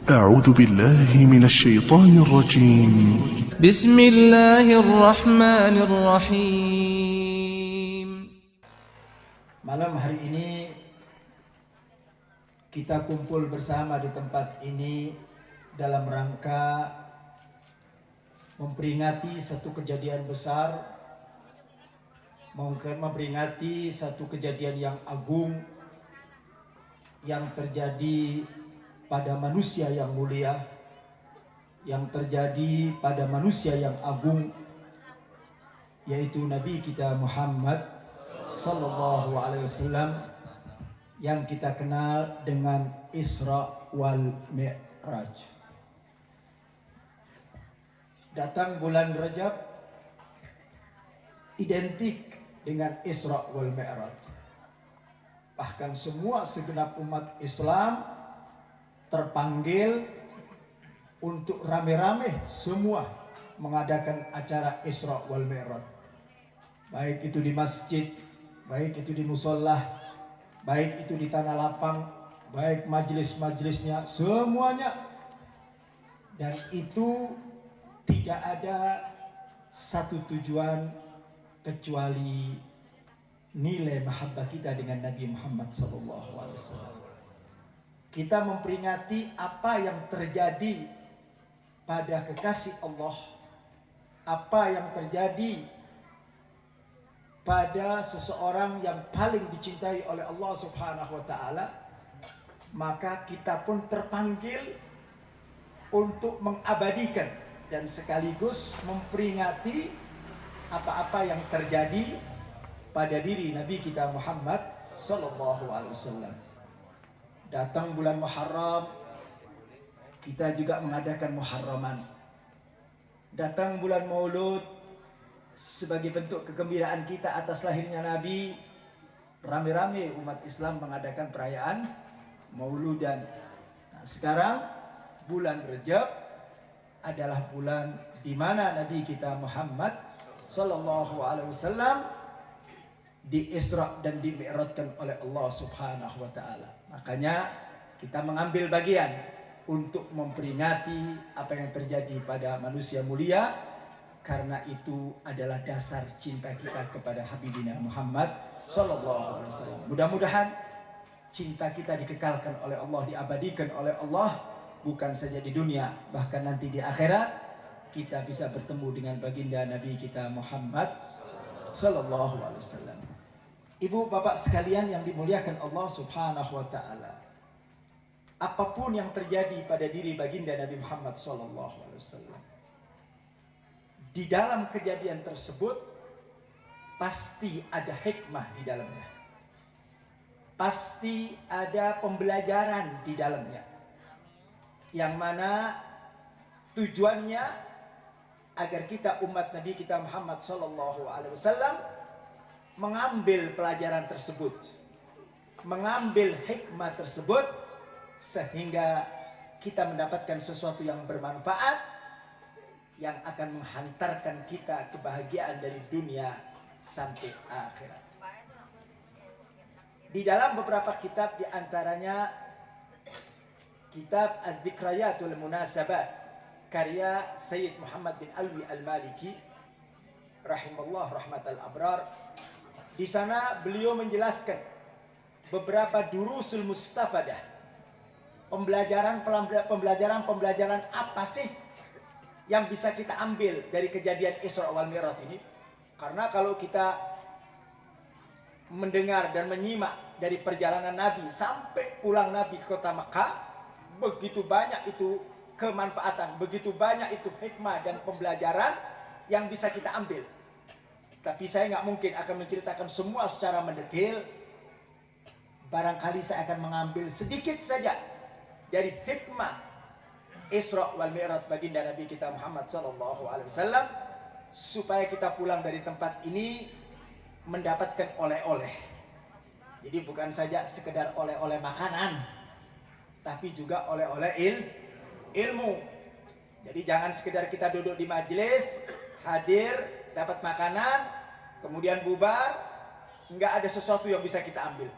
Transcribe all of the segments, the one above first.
أعوذ بالله من الشيطان الرجيم. بسم الله الرحمن الرحيم. Malam hari ini kita kumpul bersama di tempat ini dalam rangka memperingati satu kejadian besar, memperingati satu kejadian yang agung yang terjadi pada manusia yang mulia, yang terjadi pada manusia yang agung, yaitu Nabi kita Muhammad sallallahu alaihi wasallam yang kita kenal dengan Isra wal Mi'raj. Datang bulan Rajab identik dengan Isra wal Mi'raj. Bahkan semua segenap umat Islam terpanggil untuk rame-rame semua mengadakan acara Isra wal Mi'raj. Baik itu di masjid, baik itu di musola, baik itu di tanah lapang, baik majelis-majelisnya, semuanya. Dan itu tidak ada satu tujuan kecuali nilai mahabbah kita dengan Nabi Muhammad SAW. Kita memperingati apa yang terjadi pada kekasih Allah, apa yang terjadi pada seseorang yang paling dicintai oleh Allah Subhanahu wa taala. Maka kita pun terpanggil untuk mengabadikan dan sekaligus memperingati apa-apa yang terjadi pada diri Nabi kita Muhammad sallallahu alaihi wasallam. Datang bulan Muharram, kita juga mengadakan Muharraman. Datang bulan Maulud, sebagai bentuk kegembiraan kita atas lahirnya Nabi, rame-rame umat Islam mengadakan perayaan Mauludan. Nah, sekarang bulan Rajab adalah bulan di mana Nabi kita Muhammad sallallahu alaihi wasallam di Isra dan di Mi'rajkan oleh Allah Subhanahu wa taala. Makanya kita mengambil bagian untuk memperingati apa yang terjadi pada manusia mulia, karena itu adalah dasar cinta kita kepada Habibina Muhammad sallallahu alaihi wasallam. Mudah-mudahan cinta kita dikekalkan oleh Allah, diabadikan oleh Allah, bukan saja di dunia, bahkan nanti di akhirat kita bisa bertemu dengan baginda Nabi kita Muhammad sallallahu alaihi wasallam. Ibu bapak sekalian yang dimuliakan Allah Subhanahu wa taala, apapun yang terjadi pada diri baginda Nabi Muhammad sallallahu alaihi wasallam, di dalam kejadian tersebut pasti ada hikmah di dalamnya. Pasti ada pembelajaran di dalamnya, yang mana tujuannya agar kita umat Nabi kita Muhammad sallallahu alaihi wasallam mengambil pelajaran tersebut, mengambil hikmah tersebut, sehingga kita mendapatkan sesuatu yang bermanfaat, yang akan menghantarkan kita kebahagiaan dari dunia sampai akhirat. Di dalam beberapa kitab, di antaranya kitab Adz-Dzikrayatul Munasabat karya Sayyid Muhammad bin Alwi Al-Maliki rahimallah rahmatal abrar. Di sana beliau menjelaskan beberapa durusul mustafadah, pembelajaran apa sih yang bisa kita ambil dari kejadian Isra wal Mi'raj ini. Karena kalau kita mendengar dan menyimak dari perjalanan Nabi sampai pulang Nabi ke kota Makkah, begitu banyak itu kemanfaatan, begitu banyak itu hikmah dan pembelajaran yang bisa kita ambil. Tapi saya nggak mungkin akan menceritakan semua secara mendetail. Barangkali saya akan mengambil sedikit saja dari hikmah Isra wal Mi'raj baginda Nabi kita Muhammad sallallahu alaihi wasallam, supaya kita pulang dari tempat ini mendapatkan oleh-oleh. Jadi bukan saja sekedar oleh-oleh makanan, tapi juga oleh-oleh ilmu. Jadi jangan sekedar kita duduk di majelis, hadir, dapat makanan, kemudian bubar, nggak ada sesuatu yang bisa kita ambil.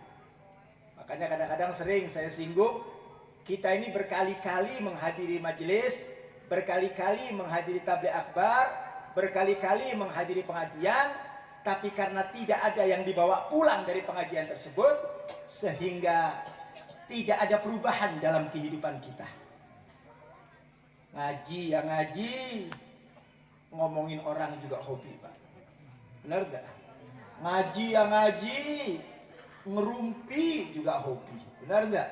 Makanya kadang-kadang sering saya singgung, Kita ini berkali-kali menghadiri majelis, berkali-kali menghadiri tabligh akbar, berkali-kali menghadiri pengajian, tapi karena tidak ada yang dibawa pulang dari pengajian tersebut, sehingga tidak ada perubahan dalam kehidupan kita. Ngaji ya ngaji, ngomongin orang juga hobi, Pak. Benar gak? Ngaji ya ngaji, ngerumpi juga hobi. Benar gak?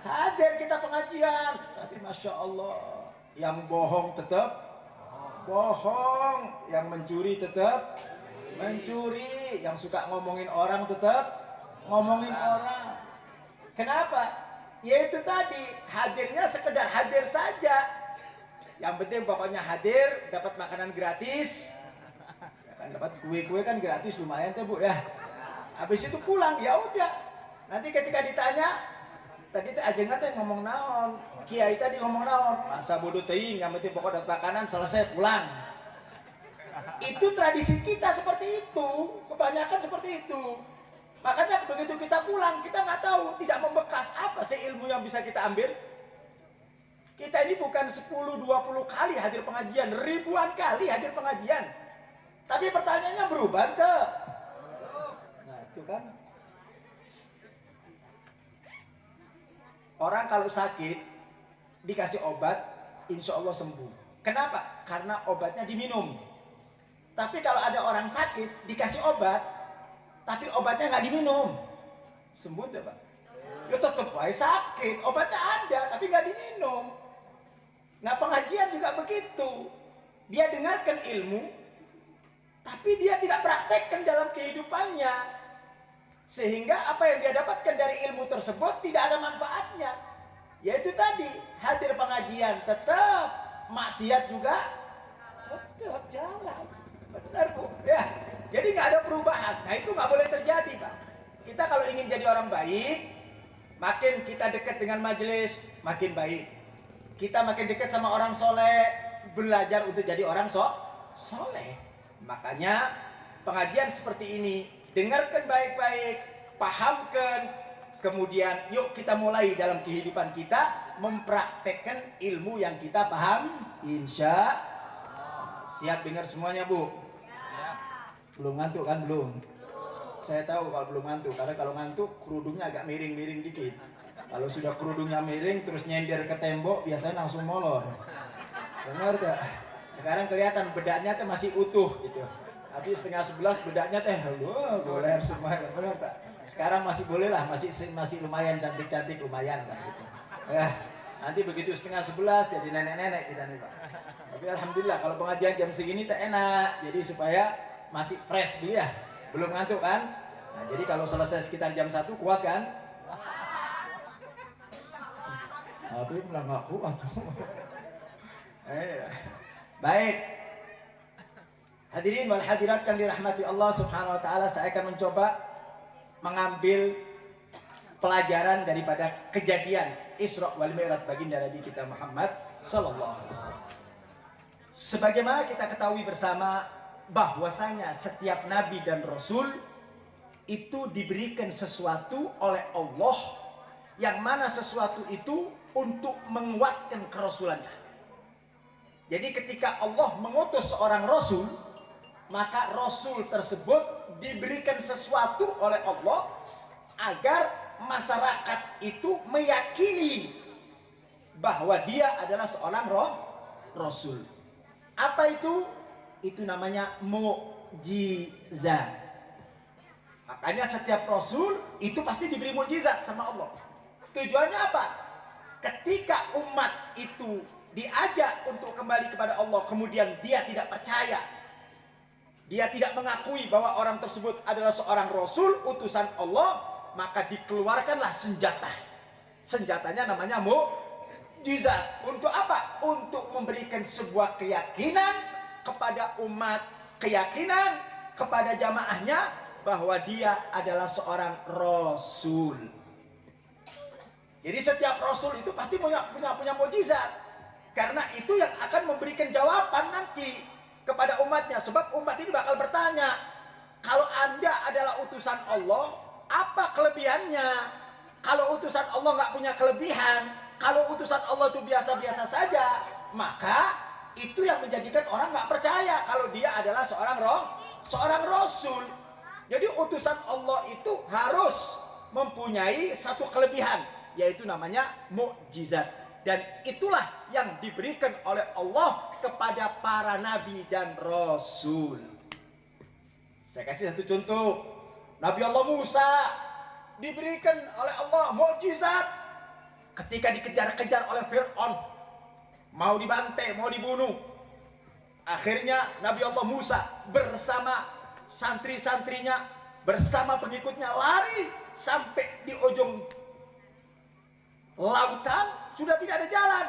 Hadir kita pengajian, tapi Masya Allah, yang bohong tetap bohong, yang mencuri tetap mencuri, yang suka ngomongin orang tetap ngomongin orang. Kenapa? Yaitu tadi, hadirnya sekedar hadir saja. Yang penting pokoknya hadir, dapat makanan gratis. Ya kan, dapat kue-kue kan gratis, lumayan tuh Bu ya. Habis itu pulang, ya udah. Nanti ketika ditanya, tadi teh ajengan teh ngomong naon, kiai tadi ngomong naon, masa bodoh teuing, yang penting pokok dapat makanan selesai pulang. Itu tradisi kita seperti itu, kebanyakan seperti itu. Makanya begitu kita pulang, kita nggak tahu, tidak membekas apa sih ilmu yang bisa kita ambil. Kita ini bukan 10-20 kali hadir pengajian, ribuan kali hadir pengajian. Tapi pertanyaannya berubah tuh. Nah itu kan. Orang kalau sakit, dikasih obat, insya Allah sembuh. Kenapa? Karena obatnya diminum. Tapi kalau ada orang sakit, dikasih obat, tapi obatnya nggak diminum, sembuh tuh Pak? Ya tetap aja sakit, obatnya ada, tapi nggak diminum. Nah pengajian juga begitu. Dia dengarkan ilmu, tapi dia tidak praktekkan dalam kehidupannya. Sehingga apa yang dia dapatkan dari ilmu tersebut tidak ada manfaatnya. Yaitu tadi, hadir pengajian tetap, maksiat juga tetap jalan. Benar Bu, ya. Jadi nggak ada perubahan. Nah itu nggak boleh terjadi Pak. Kita kalau ingin jadi orang baik, makin kita dekat dengan majelis, makin baik. Kita makin dekat sama orang soleh, belajar untuk jadi orang soleh. Makanya pengajian seperti ini, dengarkan baik-baik, pahamkan, kemudian yuk kita mulai dalam kehidupan kita mempraktekkan ilmu yang kita paham. Insya Allah. Siap dengar semuanya Bu? Belum ngantuk kan? Belum. Saya tahu kalau belum ngantuk, karena kalau ngantuk kerudungnya agak miring-miring dikit. Kalau sudah kerudungnya miring terus nyender ke tembok, biasanya langsung molor. Benar gak? Sekarang kelihatan bedaknya tuh masih utuh gitu. Tapi 10:30 bedaknya teh goler semua. Benar tak? Sekarang masih boleh lah, masih lumayan cantik-cantik, lumayan lah gitu. Nanti begitu 10:30 jadi nenek-nenek kita nih Pak. Tapi alhamdulillah kalau pengajian jam segini tak enak. Jadi supaya masih fresh dulu ya, belum ngantuk kan? Nah, jadi kalau selesai sekitar jam 1 kuat kan? Tapi malah nggak kuat. Baik, hadirin wal hadirat yang dirahmati Allah Subhanahu Wa Taala, saya akan mencoba mengambil pelajaran daripada kejadian Isra wal Mi'raj baginda Nabi kita Muhammad Sallallahu Alaihi Wasallam. Sebagaimana kita ketahui bersama, bahwasanya setiap nabi dan rasul itu diberikan sesuatu oleh Allah, yang mana sesuatu itu untuk menguatkan kerasulannya. Jadi ketika Allah mengutus seorang rasul, maka rasul tersebut diberikan sesuatu oleh Allah agar masyarakat itu meyakini bahwa dia adalah seorang rasul. Apa itu? Itu namanya mukjizat. Makanya setiap rasul itu pasti diberi mukjizat sama Allah. Tujuannya apa? Ketika umat itu diajak untuk kembali kepada Allah, kemudian dia tidak percaya, dia tidak mengakui bahwa orang tersebut adalah seorang rasul utusan Allah, maka dikeluarkanlah senjata. Senjatanya namanya mukjizat. Untuk apa? Untuk memberikan sebuah keyakinan kepada umat, keyakinan kepada jamaahnya bahwa dia adalah seorang rasul. Jadi setiap rasul itu pasti punya mukjizat, karena itu yang akan memberikan jawaban nanti kepada umatnya. Sebab umat ini bakal bertanya, kalau Anda adalah utusan Allah, apa kelebihannya? Kalau utusan Allah nggak punya kelebihan, Kalau utusan Allah itu biasa-biasa saja, maka itu yang menjadikan orang nggak percaya kalau dia adalah seorang rasul. Jadi utusan Allah itu harus mempunyai satu kelebihan, yaitu namanya mukjizat. Dan itulah yang diberikan oleh Allah kepada para nabi dan rasul. Saya kasih satu contoh. Nabi Allah Musa diberikan oleh Allah mukjizat ketika dikejar-kejar oleh Fir'aun, mau dibantai, mau dibunuh. Akhirnya Nabi Allah Musa bersama santri-santrinya, bersama pengikutnya lari sampai di ujung lautan, sudah tidak ada jalan.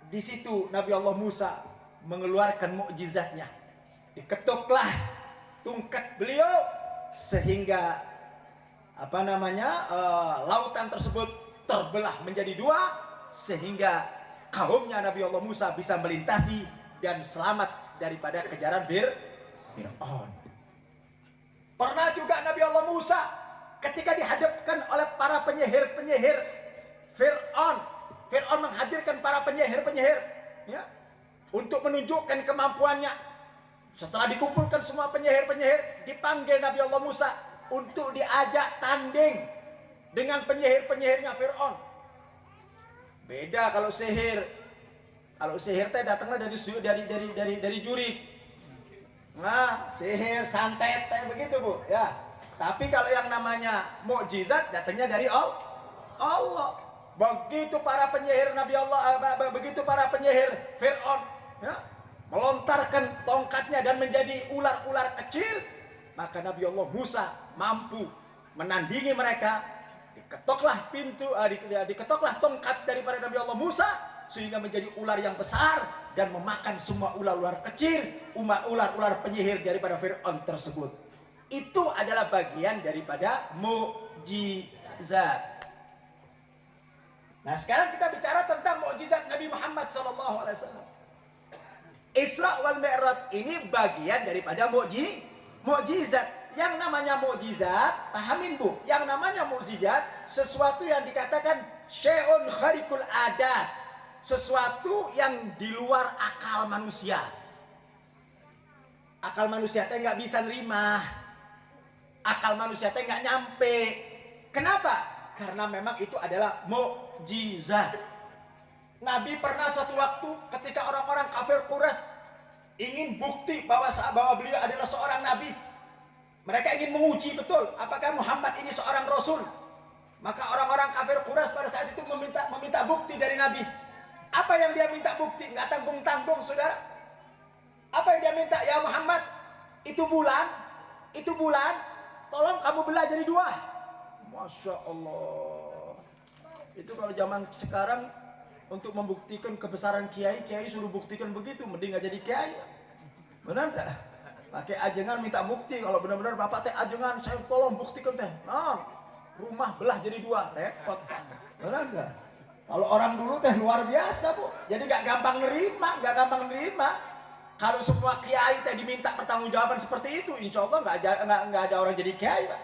Di situ Nabi Allah Musa mengeluarkan mukjizatnya. Diketuklah tungkat beliau sehingga lautan tersebut terbelah menjadi dua, sehingga kaumnya Nabi Allah Musa bisa melintasi dan selamat daripada kejaran Fir'aun. Pernah juga Nabi Allah Musa ketika dihadapkan oleh para penyihir Fir'aun menghadirkan para penyihir ya, untuk menunjukkan kemampuannya. Setelah dikumpulkan semua penyihir, dipanggil Nabi Allah Musa untuk diajak tanding dengan penyihirnya Fir'aun. Beda kalau sihir. Kalau sihir teh datangnya dari juri. Nah, sihir santet teh begitu, Bu, ya. Tapi kalau yang namanya mukjizat datangnya dari Allah. Begitu para penyihir Nabi Allah, begitu para penyihir Fir'aun ya, melontarkan tongkatnya dan menjadi ular-ular kecil, maka Nabi Allah Musa mampu menandingi mereka. Diketoklah tongkat daripada Nabi Allah Musa sehingga menjadi ular yang besar dan memakan semua ular-ular kecil, ular-ular penyihir daripada Fir'aun tersebut. Itu adalah bagian daripada mukjizat. Nah, sekarang kita bicara tentang mukjizat Nabi Muhammad SAW. Isra wal Mi'raj ini bagian daripada mukjizat. Yang namanya mukjizat, pahamin, Bu, yang namanya mukjizat sesuatu yang dikatakan syai'un khariqul adat, sesuatu yang di luar akal manusia. Akal manusia teh nggak bisa nerima, akal manusia teh nggak nyampe. Kenapa? Karena memang itu adalah mukjizat. Nabi pernah satu waktu ketika orang-orang kafir Quraisy ingin bukti bahwa beliau adalah seorang nabi. Mereka ingin menguji betul apakah Muhammad ini seorang rasul. Maka orang-orang kafir Quraisy pada saat itu meminta bukti dari Nabi. Apa yang dia minta bukti? Nggak tanggung-tanggung, saudara. Apa yang dia minta? Ya Muhammad, itu bulan, tolong kamu belah jadi dua. Masya Allah. Itu kalau zaman sekarang untuk membuktikan kebesaran kiai suruh buktikan begitu, mending nggak jadi kiai. Benar tak? Pakai ajengan minta bukti. Kalau benar-benar bapak teh ajengan, saya tolong buktikan teh. Nah, rumah belah jadi dua, repot. Benar nggak? Kalau orang dulu teh luar biasa, Bu. Jadi nggak gampang nerima. Kalau semua kiai teh diminta pertanggungjawaban seperti itu, insya Allah nggak ada orang jadi kiai, Pak.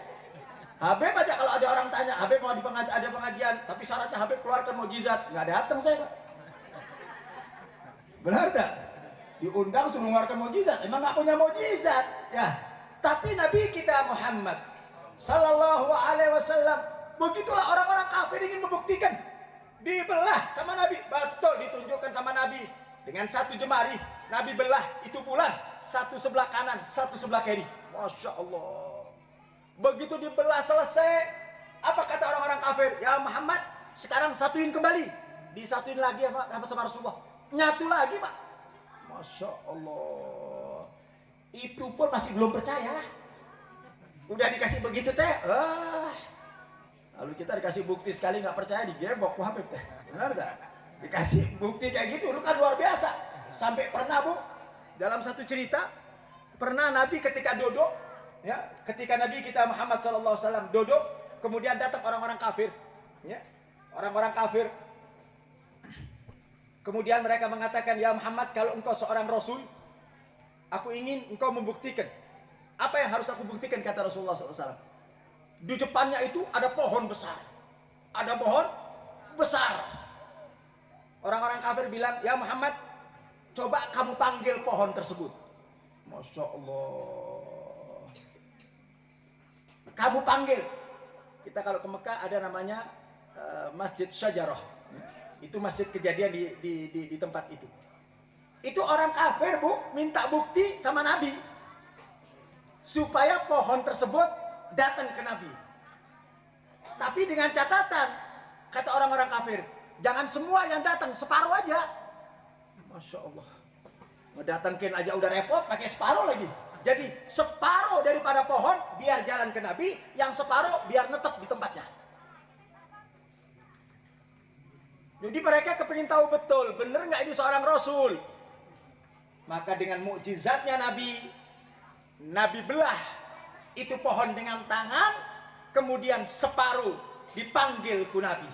Habib aja kalau ada orang tanya, Habib mau ada pengajian, tapi syaratnya Habib keluarkan mukjizat, nggak datang saya, Pak. Benar tak? Diundang suruh mengeluarkan mukjizat, emang nggak punya mukjizat, ya. Tapi Nabi kita Muhammad Sallallahu Alaihi Wasallam, begitulah orang-orang kafir ingin membuktikan, dibelah sama Nabi, betul ditunjukkan sama Nabi dengan satu jemari, Nabi belah itu bulan, satu sebelah kanan, satu sebelah kiri, Masya Allah. Begitu dibelah selesai, apa kata orang-orang kafir? Ya Muhammad, sekarang satuin kembali. Disatuin lagi sama Rasulullah. Nyatu lagi, Pak. Masya Allah. Itu pun masih belum percaya. Udah dikasih begitu teh. Lalu kita dikasih bukti sekali nggak percaya, digebok ku Habib teh. Benar tak? Dikasih bukti kayak gitu, lu kan luar biasa. Sampai pernah, Bu, dalam satu cerita, pernah Nabi ketika duduk, ya, ketika Nabi kita Muhammad SAW duduk, kemudian datang orang-orang kafir, ya, orang-orang kafir. Kemudian mereka mengatakan, ya Muhammad, kalau engkau seorang Rasul, aku ingin engkau membuktikan. Apa yang harus aku buktikan, kata Rasulullah SAW. Di depannya itu ada pohon besar, ada pohon besar. Orang-orang kafir bilang, ya Muhammad, coba kamu panggil pohon tersebut. Masya Allah. Kamu panggil. Kita kalau ke Mekah ada namanya Masjid Syajarah. Itu masjid kejadian di tempat itu. Itu orang kafir, Bu, minta bukti sama Nabi. Supaya pohon tersebut datang ke Nabi. Tapi dengan catatan, kata orang-orang kafir, jangan semua yang datang, separuh aja. Masya Allah. Mendatangkan aja udah repot, pakai separuh lagi. Jadi separuh daripada pohon biar jalan ke Nabi, yang separuh biar netep di tempatnya. Jadi mereka kepingin tahu betul, bener nggak ini seorang Rasul. Maka dengan mukjizatnya Nabi belah itu pohon dengan tangan, kemudian separuh dipanggil ku Nabi.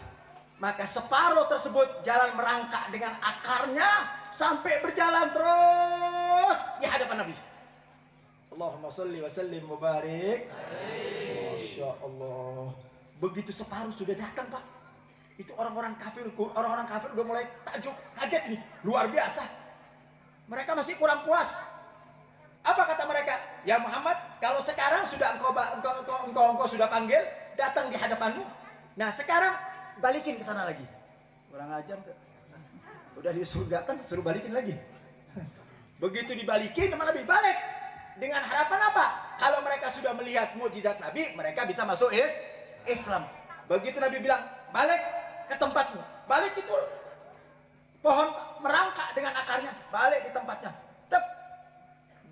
Maka separuh tersebut jalan merangkak dengan akarnya sampai berjalan terus di hadapan Nabi. Allahumma sholli wa sallim wa barik. Masya Allah. Begitu separuh sudah datang, Pak. Itu orang-orang kafir udah mulai takjub, kaget nih, luar biasa. Mereka masih kurang puas. Apa kata mereka? Ya Muhammad, kalau sekarang sudah engkau sudah panggil, datang di hadapanmu. Nah sekarang balikin ke sana lagi. Kurang ajar tuh. Udah disuruh datang, suruh balikin lagi. Begitu dibalikin sama Nabi, balik. Dengan harapan apa? Kalau mereka sudah melihat mukjizat Nabi, mereka bisa masuk Islam. Begitu Nabi bilang, balik ke tempatmu. Balik itu pohon merangkak dengan akarnya, balik di tempatnya. Tep.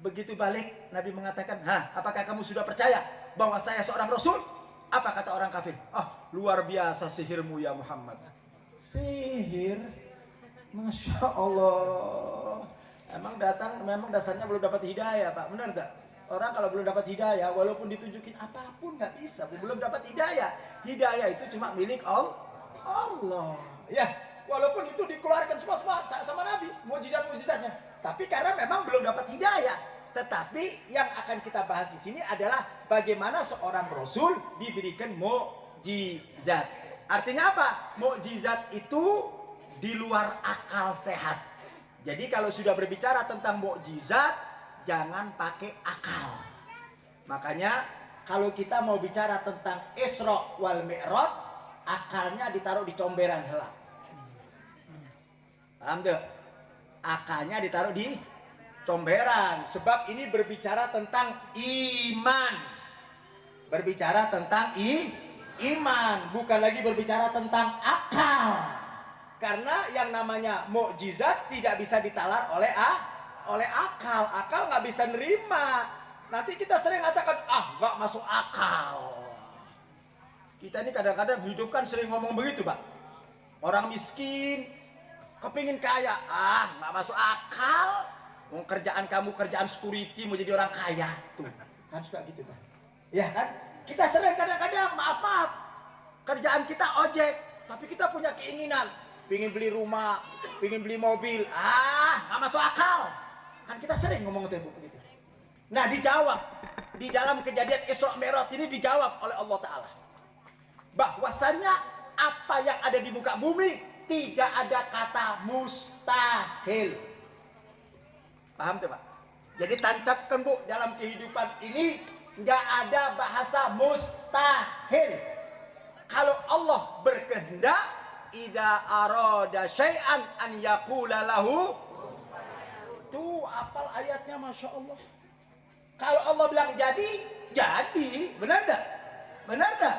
Begitu balik, Nabi mengatakan, apakah kamu sudah percaya bahwa saya seorang Rasul? Apa kata orang kafir? Luar biasa sihirmu ya Muhammad. Sihir? Masya Allah. Memang dasarnya belum dapat hidayah, Pak. Benar tak? Orang kalau belum dapat hidayah, walaupun ditunjukin apapun nggak bisa. Belum dapat hidayah. Hidayah itu cuma milik Allah. Ya, walaupun itu dikeluarkan semua sama Nabi, mukjizat-mukjizatnya. Tapi karena memang belum dapat hidayah. Tetapi yang akan kita bahas di sini adalah bagaimana seorang Rasul diberikan mukjizat. Artinya apa? Mukjizat itu di luar akal sehat. Jadi kalau sudah berbicara tentang mukjizat, jangan pakai akal. Makanya kalau kita mau bicara tentang Isra wal Mi'raj, akalnya ditaruh di comberan heula. Paham tuh? Akalnya ditaruh di comberan. Sebab ini berbicara tentang iman. Berbicara tentang iman. Bukan lagi berbicara tentang akal. Karena yang namanya mukjizat tidak bisa ditalar oleh akal. Akal nggak bisa nerima. Nanti kita sering katakan, nggak masuk akal. Kita ini kadang-kadang hidup kan sering ngomong begitu, Pak. Orang miskin, kepingin kaya, nggak masuk akal. Mau kerjaan kamu kerjaan security, mau jadi orang kaya, tuh kan suka gitu, Pak. Ya kan? Kita sering kadang-kadang maaf, kerjaan kita ojek, tapi kita punya keinginan, pingin beli rumah, pingin beli mobil, nggak masuk akal. Kan kita sering ngomong begitu. Nah dijawab di dalam kejadian Isra Mi'raj ini dijawab oleh Allah Ta'ala. Bahwasannya apa yang ada di muka bumi tidak ada kata mustahil. Paham tuh Pak? Jadi tancapkan Bu, dalam kehidupan ini nggak ada bahasa mustahil. Kalau Allah berkehendak, idza arada syai'an an yaqula lahu. Tuh apal ayatnya, Masya Allah. Kalau Allah bilang jadi, benar tak? Benar tak?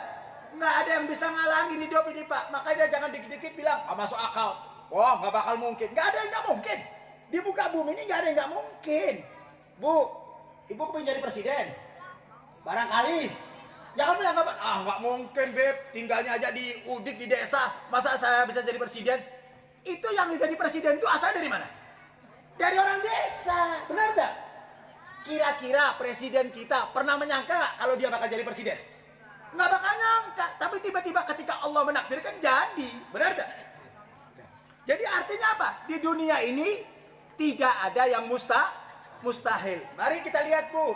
Nggak ada yang bisa ngalangin hidup ini Pak. Makanya jangan dikit-dikit bilang, masuk akal. Wah nggak bakal mungkin. Nggak ada yang nggak mungkin. Di muka bumi ini nggak ada yang nggak mungkin. Bu, Ibu pengen jadi presiden? Barangkali. Jangan bilang nggak mungkin Beb. Tinggalnya aja di Udik di desa. Masa saya bisa jadi presiden? Itu yang jadi presiden itu asal dari mana? Dari orang desa. Benar tak? Kira-kira presiden kita pernah menyangka nggak kalau dia bakal jadi presiden? Nggak bakal nyangka. Tapi tiba-tiba ketika Allah menakdirkan jadi. Benar tak? Jadi artinya apa? Di dunia ini tidak ada yang mustahil. Mari kita lihat Bu,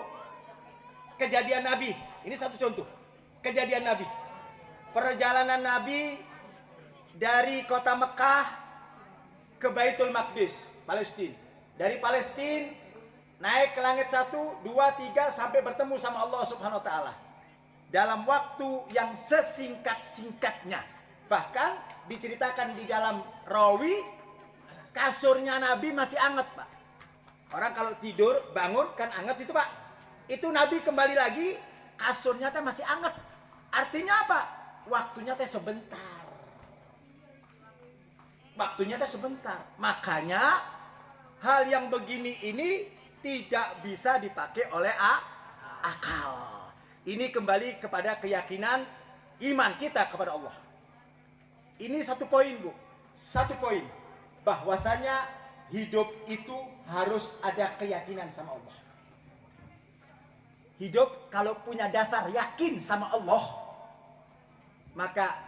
kejadian Nabi. Ini satu contoh. Kejadian Nabi. Perjalanan Nabi dari kota Mekah ke Baitul Maqdis, Palestina. Dari Palestina naik ke langit 1, 2, 3 sampai bertemu sama Allah Subhanahu wa taala. Dalam waktu yang sesingkat-singkatnya. Bahkan diceritakan di dalam rawi, kasurnya Nabi masih anget, Pak. Orang kalau tidur bangun kan anget itu, Pak. Itu Nabi kembali lagi, kasurnya teh masih anget. Artinya apa? Waktunya teh sebentar. Waktunya teh sebentar. Makanya hal yang begini ini tidak bisa dipakai oleh akal. Ini kembali kepada keyakinan iman kita kepada Allah. Ini satu poin, Bu. Satu poin. Bahwasanya hidup itu harus ada keyakinan sama Allah. Hidup kalau punya dasar yakin sama Allah, maka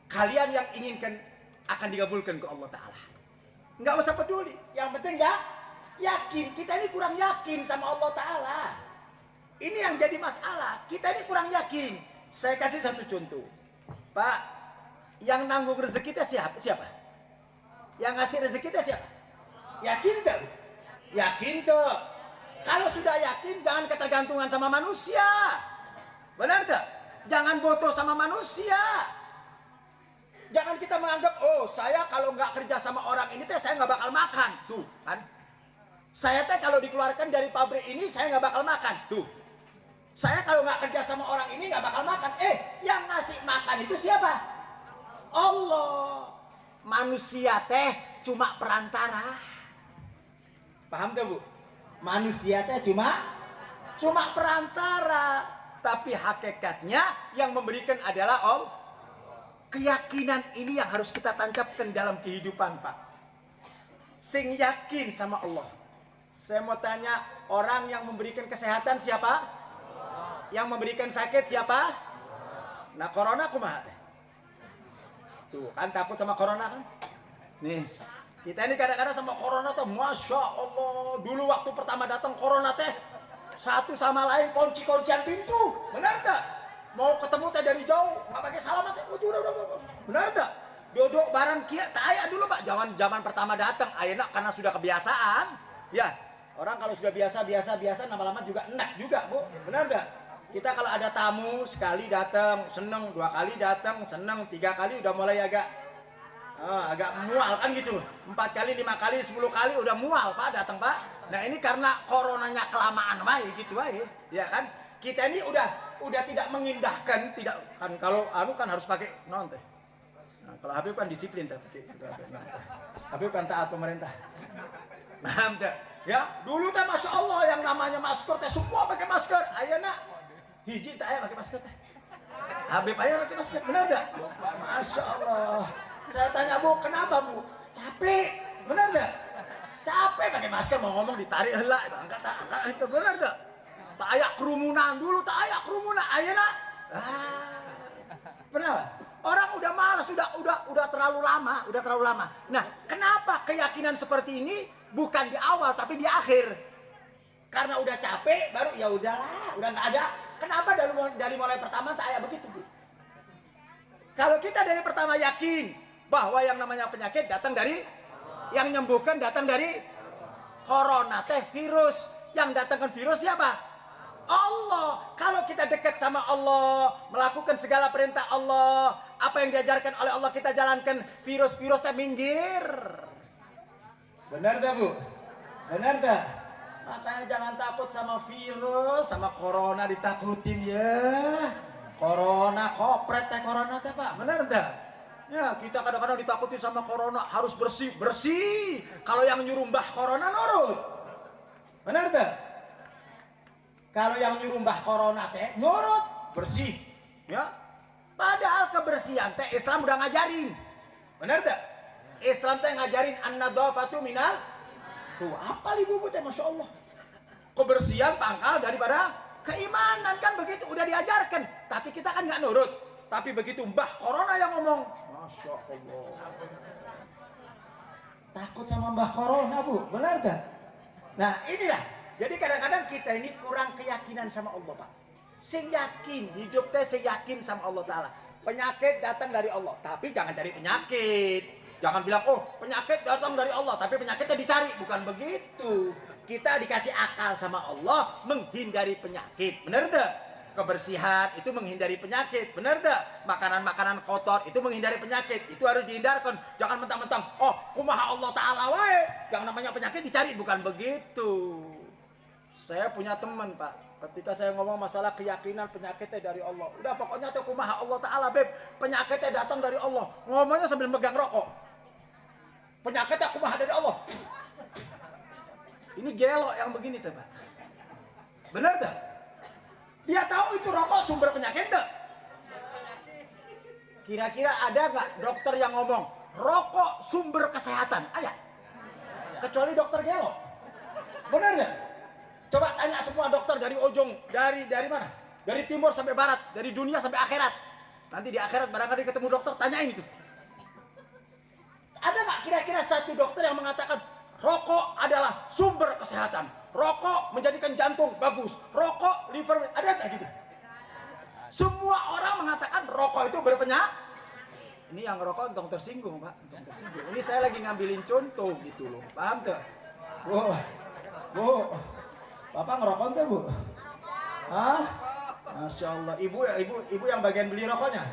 kalian yang inginkan akan dikabulkan ke Allah Ta'ala. Nggak usah peduli. Yang penting ya yakin. Kita ini kurang yakin sama Allah Ta'ala. Ini yang jadi masalah. Kita ini kurang yakin. Saya kasih satu contoh. Pak, yang nanggung rezeki kita siapa? Yang ngasih rezeki kita siapa? Yakin tuh? Yakin tuh. Kalau sudah yakin jangan ketergantungan sama manusia. Benar tuh? Jangan bodoh sama manusia. Jangan kita menganggap, oh saya kalau nggak kerja sama orang ini teh saya nggak bakal makan. Tuh kan. Saya teh kalau dikeluarkan dari pabrik ini saya nggak bakal makan. Tuh. Saya kalau nggak kerja sama orang ini nggak bakal makan. Yang ngasih makan itu siapa? Allah. Manusia teh cuma perantara. Paham tuh, Bu? Manusia teh cuma perantara. Tapi hakikatnya yang memberikan adalah Allah. Keyakinan ini yang harus kita tancapkan dalam kehidupan, Pak. Sing yakin sama Allah. Saya mau tanya, orang yang memberikan kesehatan siapa? Yang memberikan sakit siapa? Nah, corona kumaha teh? Tuh, kan takut sama corona kan? Nih, kita ini kadang-kadang sama corona tuh, Masya Allah. Dulu waktu pertama datang corona teh, satu sama lain kunci-kuncian pintu. Benar tak? Mau ketemu teh dari jauh, nggak pakai salaman teh. Udah. Benar tak? Duduk bareng kia, tak aya dulu, Pak. Zaman pertama datang, ayeuna karena sudah kebiasaan. Ya, orang kalau sudah biasa lama-lama juga enak juga, Bu. Benar tak? Kita kalau ada tamu sekali datang seneng, 2 kali datang seneng, 3 kali udah mulai agak mual kan gitu. 4 kali, 5 kali, 10 kali udah mual, Pak, datang, Pak. Nah ini karena coronanya kelamaan wae gitu wae, ya kan? Kita ini udah tidak mengindahkan, tidak kan kalau kan harus pakai non teh. Nah, kalau Habib kan disiplin teh pakai gitu. Nah, Habib kan taat pemerintah. Paham teh? Ya, dulu teh Masya Allah yang namanya masker teh semua pakai masker. Ayeuna hiji teh aya pakai masker teh. Habib aya pakai masker, benar enggak? Masya Allah. Saya tanya, Bu, kenapa, Bu? Capek. Benar enggak? Capek pakai masker, mau ngomong ditarik heula, angkat itu benar enggak? Tak aya kerumunan dulu, tak aya kerumunan. Ayeuna kenapa? Orang udah malas, udah terlalu lama, Nah, kenapa keyakinan seperti ini bukan di awal tapi di akhir? Karena udah capek baru ya udahlah, udah nggak ada. Kenapa dari mulai pertama tak aya begitu, Bu? Kalau kita dari pertama yakin bahwa yang namanya penyakit datang dari yang menyembuhkan datang dari corona teh virus, yang datangkan virus siapa? Allah. Kalau kita dekat sama Allah, melakukan segala perintah Allah, apa yang diajarkan oleh Allah kita jalankan, virus-virus teh minggir. Benar tak, Bu? Benar tak? Makanya jangan takut sama virus, sama corona ditakutin ya. Corona kopret teh corona teh, Pak. Benar tak? Ya, kita kadang-kadang ditakutin sama corona, harus bersih. Kalau yang nyuruh mbah corona nurut. Benar tak? Kalau yang nyuruh mbah corona teh nurut, bersih, ya. Padahal kebersihan teh Islam udah ngajarin. Benar tak? Islam teh ngajarin an-nadzafatu minal. Tuh, apa Ibu teh Masya Allah. Kebersihan pangkal daripada keimanan kan begitu udah diajarkan. Tapi kita kan nggak nurut. Tapi begitu mbah corona yang ngomong, Masya Allah. Takut sama mbah corona, Bu. Benar tak? Nah, inilah. Jadi kadang-kadang kita ini kurang keyakinan sama Allah, Pak. Sing yakin, hidup teh sing yakin sama Allah Ta'ala. Penyakit datang dari Allah, tapi jangan cari penyakit. Jangan bilang, oh penyakit datang dari Allah, tapi penyakitnya dicari. Bukan begitu. Kita dikasih akal sama Allah menghindari penyakit. Benar tak? Kebersihan itu menghindari penyakit. Benar tak? Makanan-makanan kotor itu menghindari penyakit. Itu harus dihindarkan. Jangan mentang-mentang, oh kumaha Allah Ta'ala wae. Yang namanya penyakit dicari. Bukan begitu. Saya punya teman Pak. Ketika saya ngomong masalah keyakinan penyakitnya dari Allah, udah pokoknya tuh kumaha Allah Ta'ala beb, penyakitnya datang dari Allah. Ngomongnya sambil megang rokok. Penyakitnya kumaha dari Allah. Ini gelo yang begini tuh Pak. Benar tak? Dia tahu itu rokok sumber penyakit tak? Kira-kira ada nggak dokter yang ngomong rokok sumber kesehatan? Ada. Kecuali dokter gelo. Benar nggak? Coba tanya semua dokter dari ujung, dari mana? Dari timur sampai barat, dari dunia sampai akhirat. Nanti di akhirat barangkali ketemu dokter, tanyain itu. Ada nggak kira-kira satu dokter yang mengatakan rokok adalah sumber kesehatan, rokok menjadikan jantung bagus, rokok liver, ada nggak gitu? Semua orang mengatakan rokok itu berpenyakit. Ini yang rokok entong tersinggung Pak, entong tersinggung. Ini saya lagi ngambilin contoh gitu loh, paham tuh? Bu. Bapak ngerokok tuh Bu? Hah? Masya Allah. Ibu yang bagian beli rokoknya?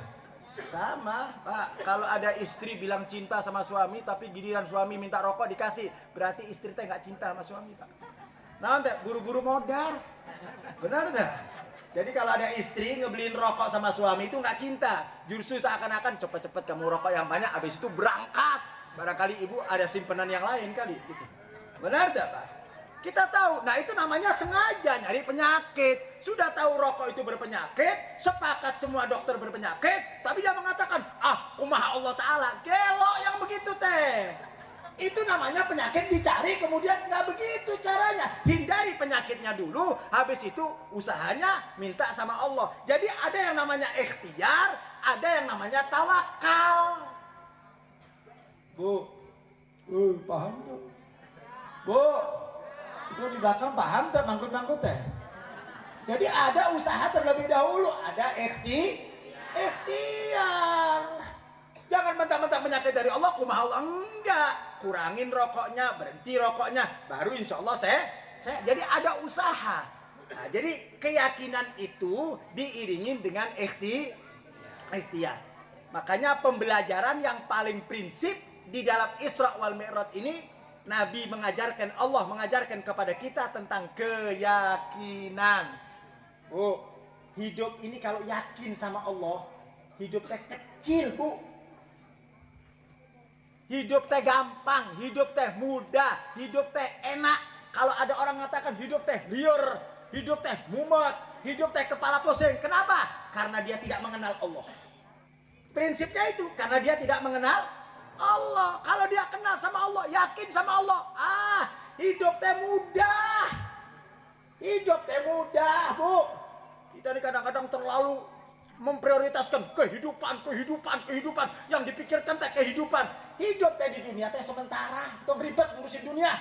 Sama Pak. Kalau ada istri bilang cinta sama suami, tapi giliran suami minta rokok dikasih, berarti istri teh nggak cinta sama suami Pak. Nah teh buru-buru modar. Benar teh? Jadi kalau ada istri ngebeliin rokok sama suami itu nggak cinta. Justru seakan-akan cepet-cepet kamu rokok yang banyak, habis itu berangkat. Barangkali ibu ada simpenan yang lain kali. Gitu. Benar teh Pak? Kita tahu, nah itu namanya sengaja nyari penyakit. Sudah tahu rokok itu berpenyakit, sepakat semua dokter berpenyakit, tapi dia mengatakan, kumaha Allah Ta'ala. Gelo yang begitu teh. Itu namanya penyakit dicari, kemudian nggak begitu caranya. Hindari penyakitnya dulu, habis itu usahanya minta sama Allah. Jadi ada yang namanya ikhtiar, ada yang namanya tawakal. Bu, paham tuh? Bu, itu di belakang paham tak mangkut-mangkut teh. Jadi ada usaha terlebih dahulu, ada ikhtiar. Jangan mentang-mentang penyakit dari Allah, kumaha Allah, enggak. Kurangin rokoknya, berhenti rokoknya, baru insya Allah saya. Jadi ada usaha. Nah, jadi keyakinan itu diiringi dengan ikhtiar. Makanya pembelajaran yang paling prinsip di dalam Isra wal Mi'raj ini, Nabi mengajarkan, Allah mengajarkan kepada kita tentang keyakinan. Oh, hidup ini kalau yakin sama Allah, hidup teh kecil Bu. Hidup teh gampang, hidup teh mudah, hidup teh enak. Kalau ada orang mengatakan hidup teh liar, hidup teh mumet, hidup teh kepala pusing. Kenapa? Karena dia tidak mengenal Allah. Prinsipnya itu, karena dia tidak mengenal Allah. Kalau dia kenal sama Allah, yakin sama Allah, hidup teh mudah. Hidup teh mudah, Bu. Kita ini kadang-kadang terlalu memprioritaskan kehidupan. Yang dipikirkan teh kehidupan. Hidup teh di dunia teh sementara. Entong ribet ngurusin dunia.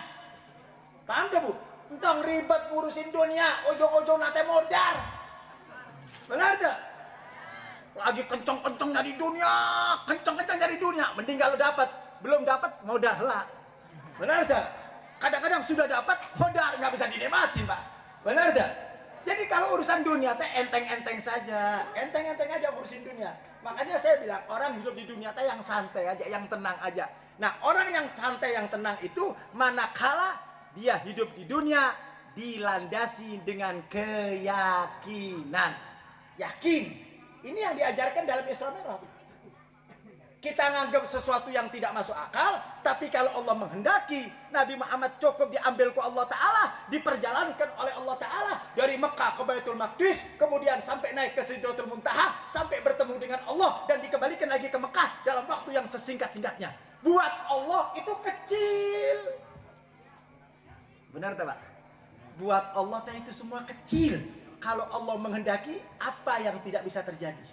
Paham tuh Bu? Entong ribet ngurusin dunia, ujung-ujung nate modar. Benar tuh? Lagi kenceng-kencengnya di dunia, mending kalau dapat, belum dapat modar lah. Benar tak? Kadang-kadang sudah dapat modar, nggak bisa dinikmatin Pak. Benar tak? Jadi kalau urusan dunia teh enteng-enteng saja, enteng-enteng aja urusin dunia. Makanya saya bilang orang hidup di dunia teh yang santai aja, yang tenang aja. Nah orang yang santai, yang tenang itu manakala dia hidup di dunia dilandasi dengan keyakinan, yakin. Ini yang diajarkan dalam Isra Mi'raj. Kita nganggap sesuatu yang tidak masuk akal, tapi kalau Allah menghendaki, Nabi Muhammad cukup diambil ke Allah Ta'ala, diperjalankan oleh Allah Ta'ala dari Mekah ke Baitul Maqdis, kemudian sampai naik ke Sidratul Muntaha, sampai bertemu dengan Allah, dan dikembalikan lagi ke Mekah dalam waktu yang sesingkat-singkatnya. Buat Allah itu kecil. Benar tak Pak? Buat Allah itu semua kecil. Kalau Allah menghendaki, apa yang tidak bisa terjadi?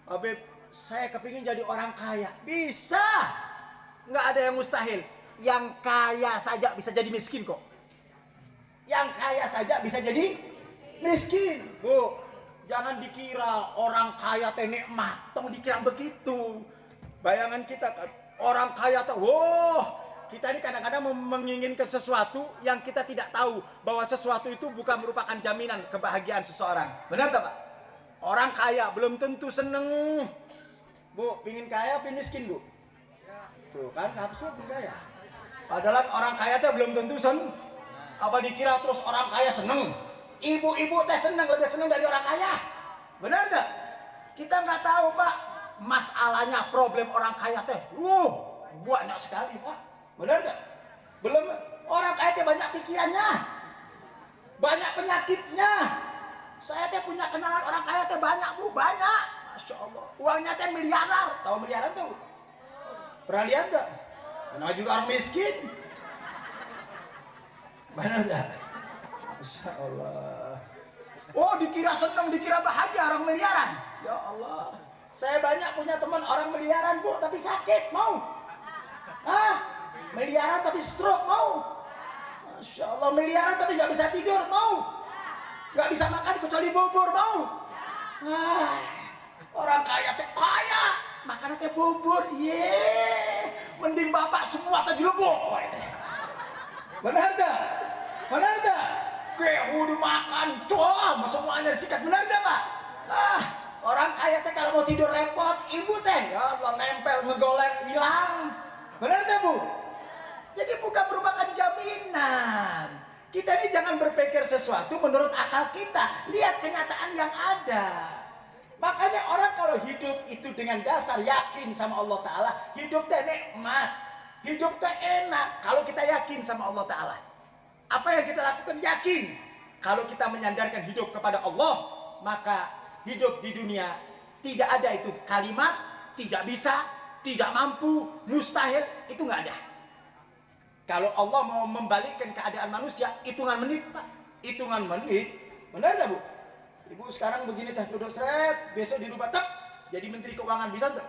Habib, saya kepingin jadi orang kaya. Bisa. Nggak ada yang mustahil. Yang kaya saja bisa jadi miskin kok. Yang kaya saja bisa jadi miskin. Bu, jangan dikira orang kaya teh nikmat. Tong dikira begitu. Bayangan kita kan, Orang kaya tuh, wah, kita ini kadang-kadang menginginkan sesuatu yang kita tidak tahu bahwa sesuatu itu bukan merupakan jaminan kebahagiaan seseorang. Benar tak Pak? Orang kaya belum tentu seneng. Bu, pingin kaya, pingin miskin Bu? Tuh kan, nafsu kaya. Padahal orang kaya tuh belum tentu seneng. Apa dikira terus orang kaya seneng? Ibu-ibu teh seneng, lebih seneng dari orang kaya. Benar tak? Kita nggak tahu Pak. Masalahnya problem orang kaya teh, banyak sekali Pak. Benar gak? Belum, orang kaya teh banyak pikirannya, banyak penyakitnya. Saya teh punya kenalan orang kaya teh banyak Bu, banyak. Masya Allah, uangnya teh miliaran. Tahu miliaran tuh? Pernah lihat gak? Karena juga orang miskin. Benar gak? Masya Allah. Oh, dikira senang, dikira bahagia orang miliaran. Ya Allah. Saya banyak punya teman orang miliaran Bu, tapi sakit, mau? Hah? Miliaran tapi stroke, mau? Masya Allah, miliaran tapi nggak bisa tidur, mau? Nggak bisa makan kecuali bubur, mau? Orang kaya teh kaya, makan teh bubur, mending bapak semua tadi lubuk. Benar dah? Benar dah? Gehu dimakan, semuanya disikat, benar dah Pak? Orang kaya teh kalau mau tidur repot, ibu teh ya Allah nempel ngegoler hilang. Benar teh Bu? Jadi bukan merupakan jaminan. Kita ini jangan berpikir sesuatu menurut akal kita. Lihat kenyataan yang ada. Makanya orang kalau hidup itu dengan dasar yakin sama Allah Ta'ala, hidup teh nikmat, hidup teh enak kalau kita yakin sama Allah Ta'ala. Apa yang kita lakukan? Yakin. Kalau kita menyandarkan hidup kepada Allah, maka hidup di dunia tidak ada itu kalimat tidak bisa, tidak mampu, mustahil, itu nggak ada. Kalau Allah mau membalikkan keadaan manusia, hitungan menit Pak, hitungan menit. Benar nggak Bu? Ibu sekarang begini teh duduk seret, besok dirubah tek jadi menteri keuangan, bisa tuh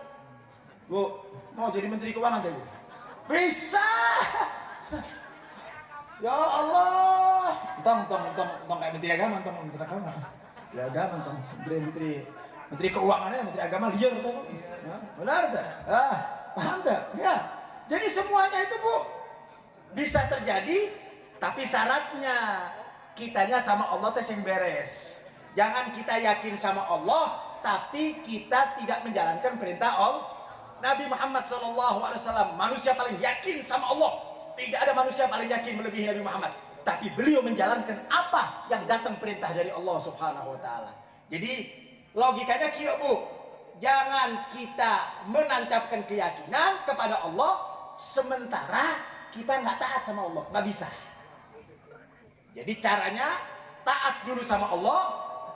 Bu? Mau jadi menteri keuangan tuh Bu? Bisa. Ya Allah, tong kayak menteri agama, menteri agama. Ya agama, menteri keuangannya, menteri agama liar tuh. Ya, benar tuh. Paham tuh? Ya. Jadi semuanya itu Bu bisa terjadi, tapi syaratnya kitanya sama Allah teh yang beres. Jangan kita yakin sama Allah, tapi kita tidak menjalankan perintah Allah. Nabi Muhammad SAW, manusia paling yakin sama Allah. Tidak ada manusia paling yakin melebihi Nabi Muhammad. Tapi beliau menjalankan apa yang datang perintah dari Allah Subhanahu wa Ta'ala. Jadi logikanya kieu Bu, jangan kita menancapkan keyakinan kepada Allah sementara kita nggak taat sama Allah, nggak bisa. Jadi caranya taat dulu sama Allah,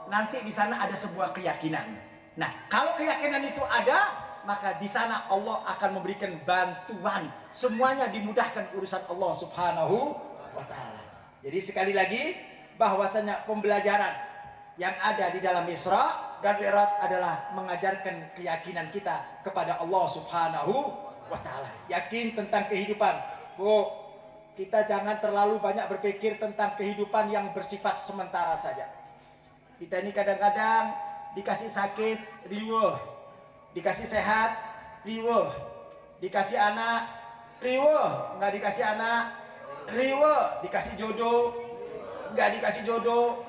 nanti di sana ada sebuah keyakinan. Nah, kalau keyakinan itu ada, maka di sana Allah akan memberikan bantuan. Semuanya dimudahkan urusan Allah Subhanahu wa Ta'ala. Jadi sekali lagi, bahwasanya pembelajaran yang ada di dalam Isra dan Mi'raj adalah mengajarkan keyakinan kita kepada Allah Subhanahu wa Ta'ala. Yakin tentang kehidupan. Bu, kita jangan terlalu banyak berpikir tentang kehidupan yang bersifat sementara saja. Kita ini kadang-kadang dikasih sakit, riweuh. Dikasih sehat, riweuh. Dikasih anak, riweuh. Nggak dikasih anak, riweuh. Dikasih jodoh, nggak dikasih jodoh.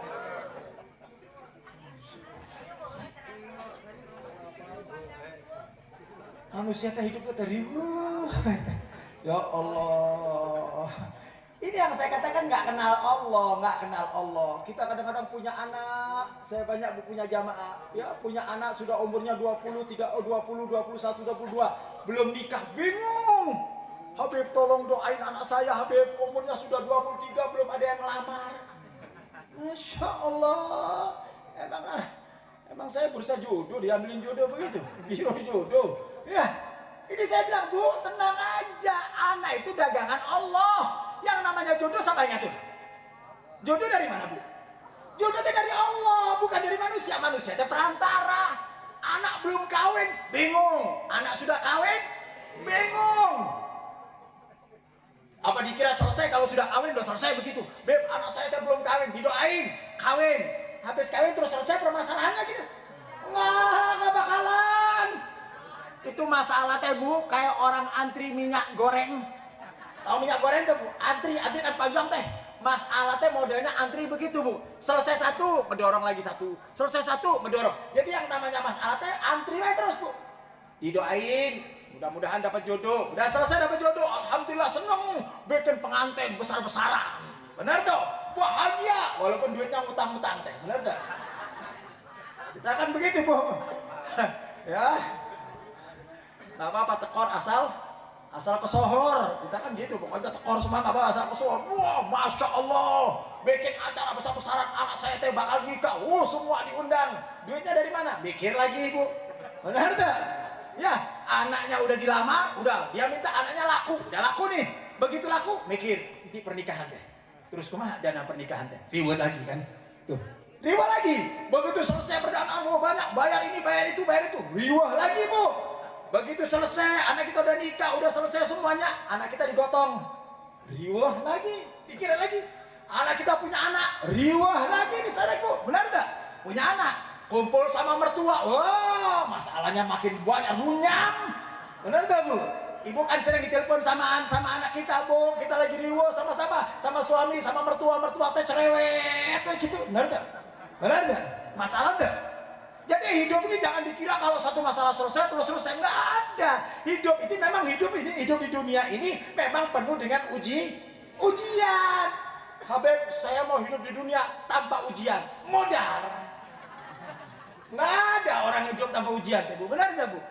Manusia teh hidup teh riweuh. Ya Allah. Ini yang saya katakan nggak kenal Allah, nggak kenal Allah. Kita kadang-kadang punya anak, saya banyak punya jamaah, ya punya anak sudah umurnya 20, 21, 22, belum nikah, bingung. Habib tolong doain anak saya, Habib umurnya sudah 23, belum ada yang ngelamar. Masya Allah, emang saya bursa jodoh, diambilin jodoh begitu, biro jodoh. Ya, ini saya bilang Bu, tenang aja, anak itu dagangan Allah. Yang namanya jodoh siapa yang ngatur? Jodoh dari mana Bu? Jodoh dari Allah, bukan dari manusia. Manusia itu perantara. Anak belum kawin, bingung. Anak sudah kawin, bingung. Apa dikira selesai kalau sudah kawin udah selesai begitu? Beb, anak saya itu belum kawin, didoain, kawin. Habis kawin terus selesai permasalahannya gitu? Nggak bakalan. Itu masalah teh Bu, kayak orang antri minyak goreng. Tahu minyak goreng tuh Bu? Antri kan panjang teh. Masalah teh modelnya antri begitu Bu. Selesai satu, mendorong lagi satu. Selesai satu, mendorong. Jadi yang namanya masalah teh antri aja terus Bu. Didoain, mudah-mudahan dapat jodoh. Udah selesai dapat jodoh, alhamdulillah seneng. Bikin pengantin besar-besaran. Benar tuh? Bahagia walaupun duitnya ngutang-ngutang teh. Benar tuh? Kita kan begitu Bu. Ya. Nggak apa-apa tekor asal kesohor. Kita kan gitu, pokoknya tekor semua nggak apa asal kesohor. Wah, masya Allah, bikin acara besar-besaran, anak saya teh bakal nikah. Semua diundang. Duitnya dari mana? Mikir lagi Ibu. Benar tak? Ya, anaknya udah dilamar, udah dia minta anaknya laku, udah laku nih. Begitu laku, mikir nanti pernikahan teh. Terus kumaha dana pernikahan teh? Ribut lagi kan? Tuh, riwah lagi. Begitu selesai berdanaan mau banyak, bayar ini, bayar itu, riwah lagi Bu. Begitu selesai, anak kita udah nikah, udah selesai semuanya, anak kita digotong, riwah lagi, pikiran lagi. Anak kita punya anak, riwah lagi di sana Bu. Benar tak? Punya anak, kumpul sama mertua, wah masalahnya makin banyak, runyam. Benar tak Bu? Ibu kan sering ditelepon sama anak kita Bu, kita lagi riwah sama-sama, sama suami, sama mertua teh cerewet gitu. Benar tak? Benar tak? Masalah tak? Jadi hidup ini jangan dikira kalau satu masalah selesai terus selesai, nggak ada. Hidup ini memang hidup di dunia ini memang penuh dengan ujian. Habib, saya mau hidup di dunia tanpa ujian, modar. Nggak ada orang hidup tanpa ujian, Bu. Benar nggak Bu?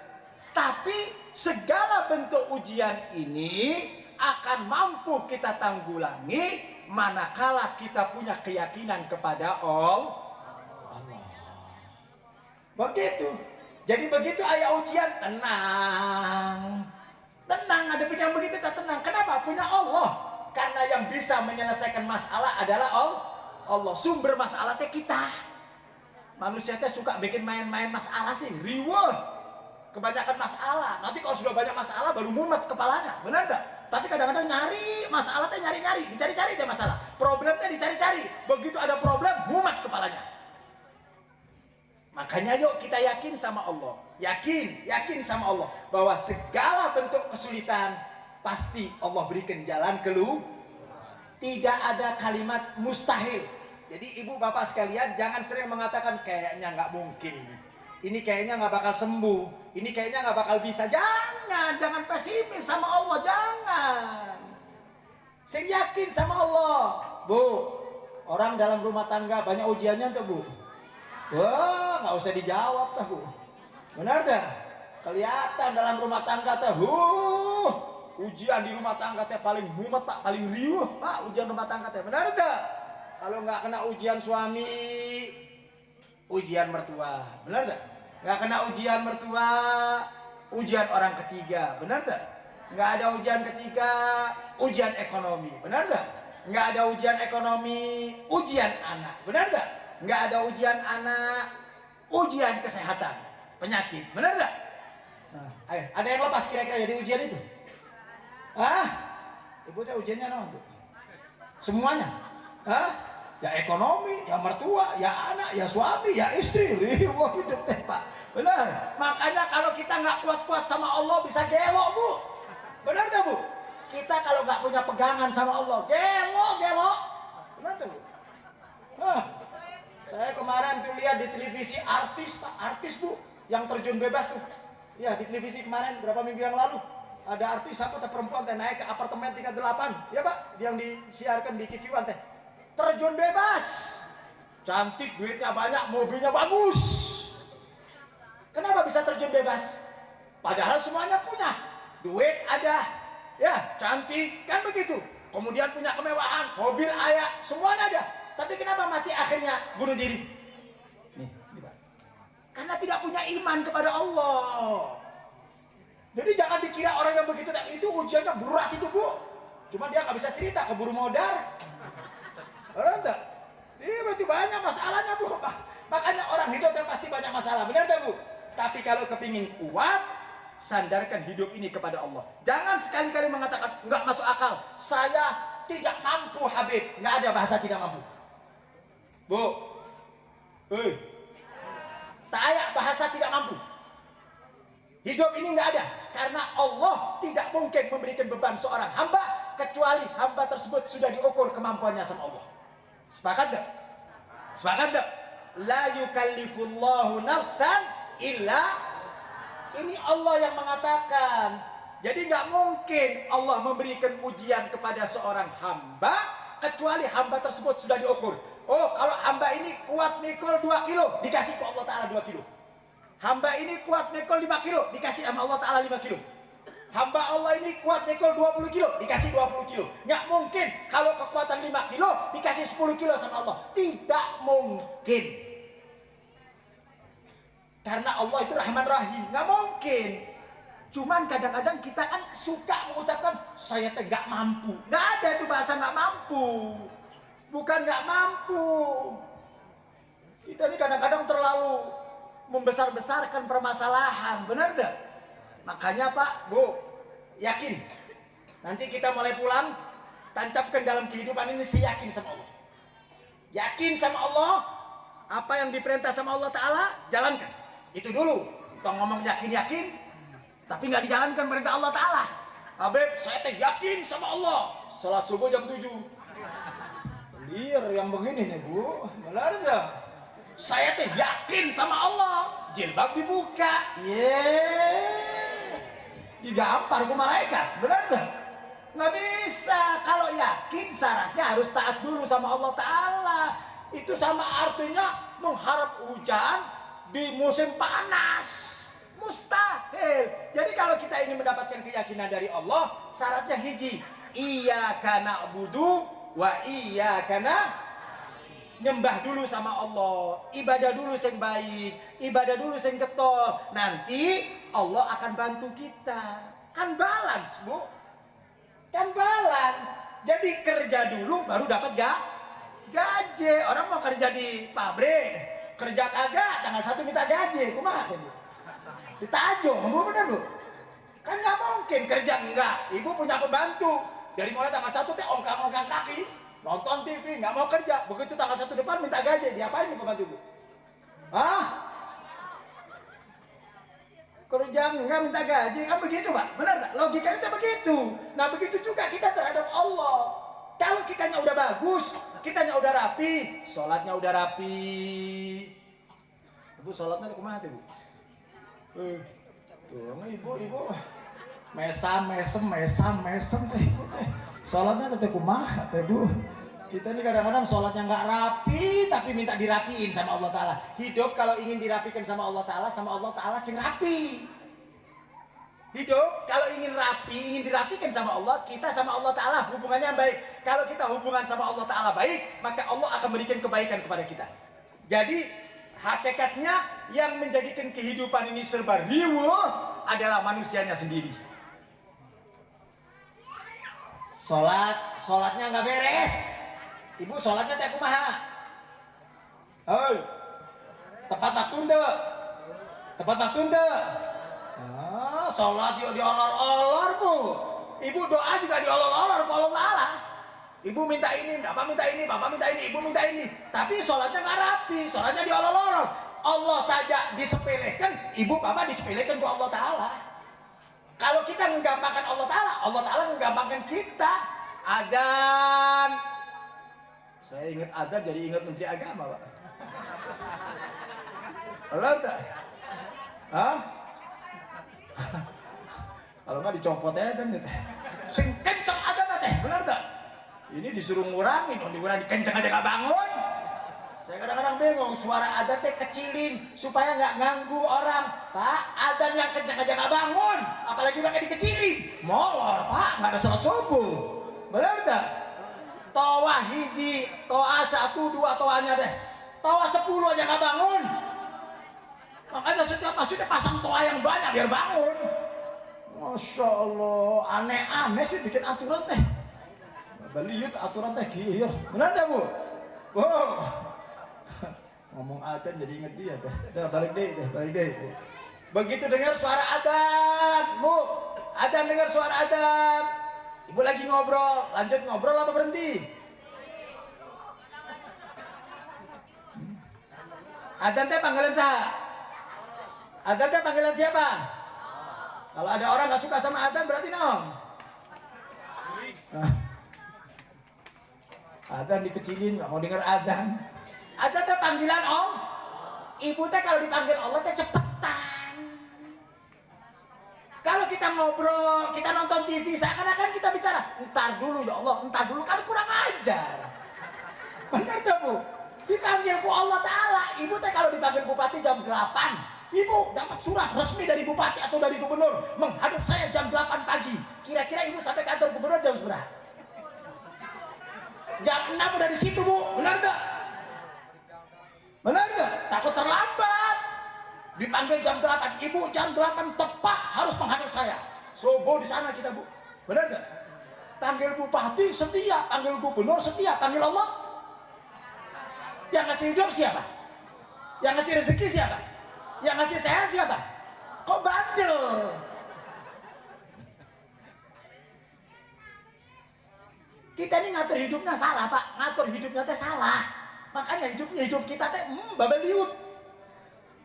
Tapi segala bentuk ujian ini akan mampu kita tanggulangi manakala kita punya keyakinan kepada Allah. Begitu. Jadi begitu ayat ujian, tenang. Tenang, ngadepin yang begitu kita tenang. Kenapa? Punya Allah. Karena yang bisa menyelesaikan masalah adalah Allah. Sumber masalah teh kita. Manusia teh suka bikin main-main masalah sih, riweh. Kebanyakan masalah. Nanti kalau sudah banyak masalah baru mumet kepalanya. Benar enggak? Tapi kadang-kadang nyari masalah teh nyari-nyari, dicari-cari aja masalah. Problemnya dicari-cari. Begitu ada problem, mumet kepalanya. Makanya yuk kita yakin sama Allah. Yakin sama Allah bahwa segala bentuk kesulitan pasti Allah berikan jalan keluar. Tidak ada kalimat mustahil. Jadi ibu bapak sekalian jangan sering mengatakan kayaknya nggak mungkin ini kayaknya nggak bakal sembuh, ini kayaknya nggak bakal bisa. Jangan pesimis sama Allah, jangan. Sing yakin sama Allah. Bu, orang dalam rumah tangga banyak ujiannya tuh Bu. Wah, nggak usah dijawab tuh Bu. Benar dah. Kelihatan dalam rumah tangga tuh. Ujian di rumah tangga teh paling mumet Pak, paling riuh Pak ujian rumah tangga teh. Benar dah. Kalau nggak kena ujian suami, ujian mertua. Benar dah. Nggak kena ujian mertua, ujian orang ketiga. Benar dah. Nggak ada ujian ketiga, ujian ekonomi. Benar dah. Nggak ada ujian ekonomi, ujian anak. Benar dah. Nggak ada ujian anak, ujian kesehatan, penyakit. Benar nggak? Nah, ayo, ada yang lepas kira-kira dari ujian itu? Ibu teh ujiannya naon Bu? Semuanya? Ya ekonomi, ya mertua, ya anak, ya suami, ya istri. Wah hidup teh Pak. Benar. Makanya kalau kita nggak kuat-kuat sama Allah bisa gelo Bu. Benar nggak Bu? Kita kalau nggak punya pegangan sama Allah, gelo. Benar tuh Bu? Saya kemarin tuh lihat di televisi artis Pak, artis Bu, yang terjun bebas tuh. Ya di televisi kemarin berapa minggu yang lalu ada artis apa teh perempuan teh naik ke apartemen tingkat 8, ya Pak, yang disiarkan di TV One teh. Terjun bebas, cantik, duitnya banyak, mobilnya bagus. Kenapa bisa terjun bebas? Padahal semuanya punya, duit ada, ya cantik kan begitu. Kemudian punya kemewahan, mobil ayah, semuanya ada. Tapi kenapa mati akhirnya bunuh diri? Nih, Pak. Karena tidak punya iman kepada Allah. Jadi jangan dikira orang yang begitu, itu ujiannya berat itu Bu. Cuma dia nggak bisa cerita, keburu modar. Orang tak? Ini berarti banyak masalahnya Bu. Makanya orang hidup yang pasti banyak masalah, benar tak Bu? Tapi kalau kepingin kuat, sandarkan hidup ini kepada Allah. Jangan sekali-kali mengatakan nggak masuk akal. Saya tidak mampu Habib. Nggak ada bahasa tidak mampu. Bu, tak ada bahasa tidak mampu. Hidup ini nggak ada, karena Allah tidak mungkin memberikan beban seorang hamba kecuali hamba tersebut sudah diukur kemampuannya sama Allah. Sepakat tak? Sepakat tak? La yukallifullahu nafsan illa, ini Allah yang mengatakan. Jadi nggak mungkin Allah memberikan ujian kepada seorang hamba kecuali hamba tersebut sudah diukur. Oh, kalau hamba ini kuat mikul 2 kilo, dikasih ke Allah Ta'ala 2 kilo. Hamba ini kuat mikul 5 kilo, dikasih sama Allah Ta'ala 5 kilo. Hamba Allah ini kuat mikul 20 kilo, dikasih 20 kilo. Nggak mungkin kalau kekuatan 5 kilo dikasih 10 kilo sama Allah. Tidak mungkin. Karena Allah itu Rahman Rahim. Nggak mungkin. Cuman kadang-kadang kita kan suka mengucapkan saya nggak mampu. Nggak ada itu bahasa nggak mampu. Bukan nggak mampu. Kita ini kadang-kadang terlalu membesar-besarkan permasalahan, benar gak? Makanya Pak, Bu, yakin nanti kita mulai pulang, tancapkan dalam kehidupan ini si yakin sama Allah. Yakin sama Allah, apa yang diperintah sama Allah Ta'ala, jalankan. Itu dulu. Kita ngomong yakin-yakin, tapi nggak dijalankan perintah Allah Ta'ala. Habib, saya yakin sama Allah. Salat subuh jam 7. Liar yang begini nih Bu, benar gak? Saya yakin sama Allah, jilbab dibuka, digampar ke malaikat, benar tuh? Nggak bisa. Kalau yakin syaratnya harus taat dulu sama Allah Ta'ala. Itu sama artinya mengharap hujan di musim panas, mustahil. Jadi kalau kita ingin mendapatkan keyakinan dari Allah, syaratnya hiji, iyyaka na'budu wa iyyaka nyembah dulu sama Allah, ibadah dulu yang baik, ibadah dulu yang getol. Nanti Allah akan bantu kita. Kan balance, Bu. Kan balance. Jadi kerja dulu baru dapat gaji. Orang mau kerja di pabrik, kerja kagak, tanggal 1 minta gaji. Kumaha tuh, Bu? Ditajung, Bu, bener, Bu? Kan nggak mungkin kerja enggak. Ibu punya pembantu. Dari mulai tanggal 1 teh ongkang-ongkang kaki. Nonton TV, nggak mau kerja. Begitu tanggal 1 depan minta gaji. Diapain nih pembantu Bu? Hah? Kerja nggak minta gaji. Kan begitu Pak? Benar nggak? Logikanya itu begitu. Nah begitu juga kita terhadap Allah. Kalau kitanya udah bagus, kitanya udah rapi, sholatnya udah rapi. Ibu sholatnya kemana Bu? Tuh, ibu mesem teh. Sholatnya teh kumaha teh Bu. Kita ini kadang-kadang sholatnya nggak rapi, tapi minta dirapiin sama Allah Ta'ala. Hidup kalau ingin dirapikan sama Allah Ta'ala sing rapi. Hidup kalau ingin rapi, ingin dirapikan sama Allah, kita sama Allah Ta'ala hubungannya baik. Kalau kita hubungan sama Allah Ta'ala baik, maka Allah akan memberikan kebaikan kepada kita. Jadi hakikatnya yang menjadikan kehidupan ini serba riuh adalah manusianya sendiri. Sholatnya nggak beres. Ibu sholatnya teh kumaha? Hei, tepat waktu ente. Sholat yuk diolor-olor Bu. Ibu doa juga diolor-olor ke Allah Ta'ala. Ibu minta ini, bapak minta ini, ibu minta ini. Tapi sholatnya nggak rapi, sholatnya diolor-olor. Allah saja disepelekan, ibu bapak disepelekan ke Allah Ta'ala. Kalau kita menggampangkan Allah Ta'ala menggampangkan kita. Adzan. Saya ingat adzan jadi ingat Menteri Agama, Pak. Benar tak? Hah? Kalau nggak dicopot aja kan, sing kencang adzan teh, benar tak? Ini disuruh ngurangin, dikurangi kencang aja nggak bangun. Saya kadang-kadang bingung, suara adzan teh kecilin supaya nggak ganggu orang. Pak, adzan yang kencang aja nggak bangun, apalagi pakai dikecilin. Molor Pak, nggak ada sholat subuh. Benar tak? Toa hiji, toa 1, 2 toanya deh. Toa 10 aja nggak bangun. Makanya setiap masjidnya pasang toa yang banyak biar bangun. Masya Allah, aneh-aneh sih bikin aturan teh. Beliut aturan teh gila. Benar tak Bu? Wow. Ngomong adzan jadi inget dia teh. Balik deh. Begitu dengar suara adzan, Bu. Adzan dengar suara adzan. Ibu lagi ngobrol, lanjut ngobrol apa berhenti? Adzan teh panggilan siapa? Kalau ada orang nggak suka sama adzan berarti nom. Adzan dikecilin, nggak mau denger adzan. Adzan teh panggilan om. Ibu teh kalau dipanggil Allah teh cepetan. Kalau kita ngobrol, kita nonton TV, seakan-akan kita bicara, entar dulu ya Allah, entar dulu, kan kurang ajar. Benar tuh Bu? Dipanggil ku Allah Ta'ala. Ibu teh kalau dipanggil bupati jam 8, ibu dapat surat resmi dari bupati atau dari gubernur menghadap saya jam 8 pagi. Kira-kira ibu sampai kantor gubernur jam berapa? Jam 6 udah di situ Bu, benar gak? Benar gak? Takut terlambat. Dipanggil jam 8, ibu jam 8 tepat harus menghadap saya. Subuh di sana kita Bu, benar gak? Panggil bupati setia, panggil gubernur setia, panggil Allah. Yang ngasih hidup siapa? Yang ngasih rezeki siapa? Yang ngasih sehat siapa? Kok bandel? Kita ini ngatur hidupnya salah Pak, ngatur hidupnya teh salah. Makanya hidup kita teh babeliut.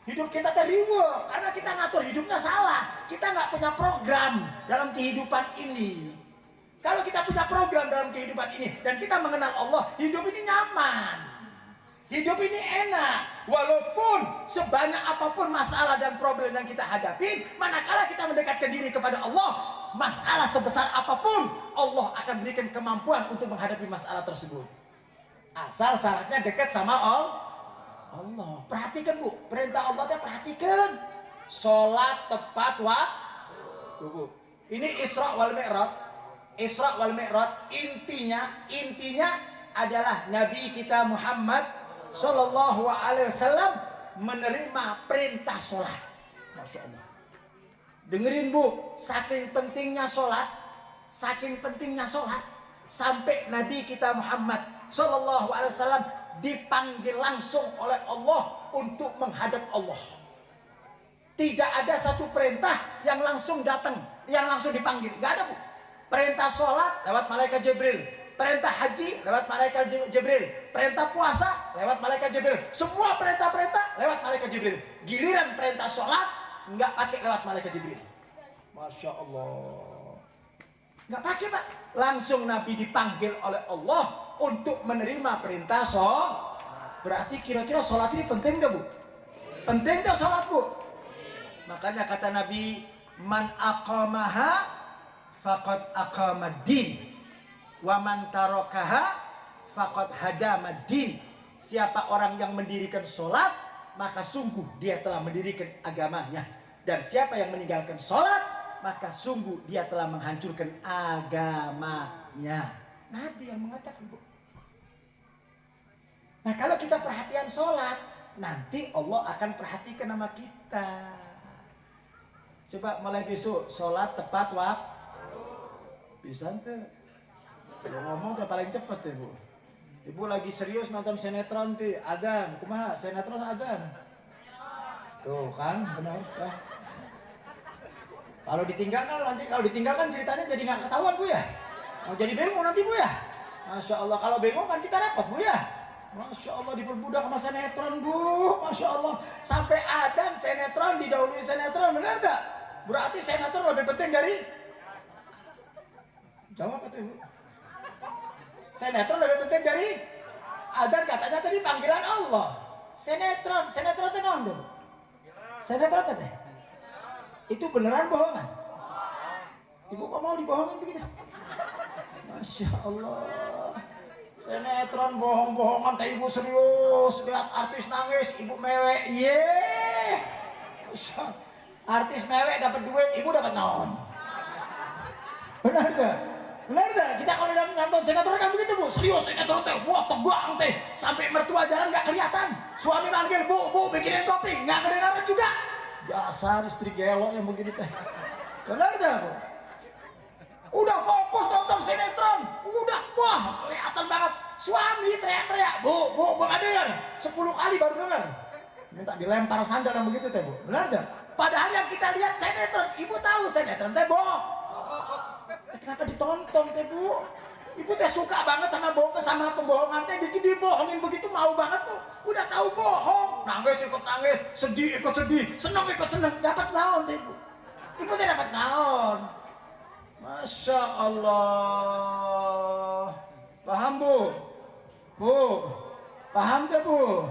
Hidup kita teh riweuh karena kita ngatur hidupnya salah. Kita nggak punya program dalam kehidupan ini. Kalau kita punya program dalam kehidupan ini dan kita mengenal Allah, hidup ini nyaman. Hidup ini enak. Walaupun sebanyak apapun masalah dan problem yang kita hadapi, manakala kita mendekatkan diri kepada Allah, masalah sebesar apapun, Allah akan berikan kemampuan untuk menghadapi masalah tersebut. Asal syaratnya dekat sama Allah. Perhatikan Bu, perintah Allah teh perhatikan. Sholat tepat waktu. Ini Isra wal Mi'raj. Isra wal Mi'raj intinya adalah Nabi kita Muhammad Sallallahu Alaihi Wasallam menerima perintah sholat. Masya Allah. Dengerin Bu, saking pentingnya sholat, sampai Nabi kita Muhammad Sallallahu Alaihi Wasallam dipanggil langsung oleh Allah untuk menghadap Allah. Tidak ada satu perintah yang langsung datang, yang langsung dipanggil. Gak ada Bu. Perintah sholat lewat malaikat Jibril, perintah haji lewat malaikat Jibril, perintah puasa lewat malaikat Jibril. Semua perintah-perintah lewat malaikat Jibril. Giliran perintah sholat nggak pakai lewat malaikat Jibril. Masya Allah. Nggak pakai Pak. Langsung Nabi dipanggil oleh Allah untuk menerima perintah sholat. Berarti kira-kira sholat ini penting nggak Bu? Penting nggak sholat Bu? Makanya kata Nabi, man aqamaha faqad aqamad din wa man tarakaha faqad hadamad din. Siapa orang yang mendirikan sholat, maka sungguh dia telah mendirikan agamanya. Dan siapa yang meninggalkan sholat, maka sungguh dia telah menghancurkan agamanya. Nabi yang mengatakan Bu. Nah kalau kita perhatian sholat, nanti Allah akan perhatikan nama kita. Coba mulai besok sholat tepat waktu. Bisa tuh. Kalau ngomong tuh paling cepet ya Bu. Ibu lagi serius nonton sinetron tuh, adzan, kumaha sinetron adzan. Tuh kan benar. Kalau ditinggalkan ceritanya jadi nggak ketahuan Bu ya. Mau jadi bengong nanti Bu ya. Masya Allah, kalau bengong kan kita repot Bu ya. Masya Allah, diperbudak sama sinetron Bu. Masya Allah, sampai adzan sinetron didahului sinetron, benar gak? Berarti sinetron lebih penting dari. Jawab apa Bu? Sinetron lebih penting dari adzan, katanya tadi panggilan Allah. Sinetron itu non. Sinetron tadi. Itu beneran bohongan? Ibu kok mau dibohongin begitu? Masya Allah. Sinetron bohong-bohongan, teh ibu serius. Lihat artis nangis, ibu mewek. Yeay. Artis mewek dapat duit, ibu dapat naon? Benar gak? Benar gak? Kita kalau nonton sinetron kan begitu Bu. Serius sinetron teh, wah tegang teh. Sampai mertua jalan gak kelihatan. Suami manggil, bu bikinin kopi, gak kedengaran juga. Dasar istri gelo yang begini teh. Benar gak Bu? Udah fokus nonton sinetron, udah wah kelihatan banget. Suami teriak-teriak, bu gak dengar. 10 kali baru dengar. Minta dilempar sandal yang begitu teh Bu. Benar gak? Padahal yang kita lihat sinetron, ibu tahu sinetron teh bohong. Kenapa ditonton teh Bu? Ibu teh suka banget sama pembohongan teh, dibohongin begitu mau banget tuh. Udah tahu bohong, nangis ikut nangis, sedih ikut sedih, seneng ikut seneng, dapat naon teh Bu? Ibu teh dapat naon? Masya Allah. Paham Bu? Bu, paham tuh Bu?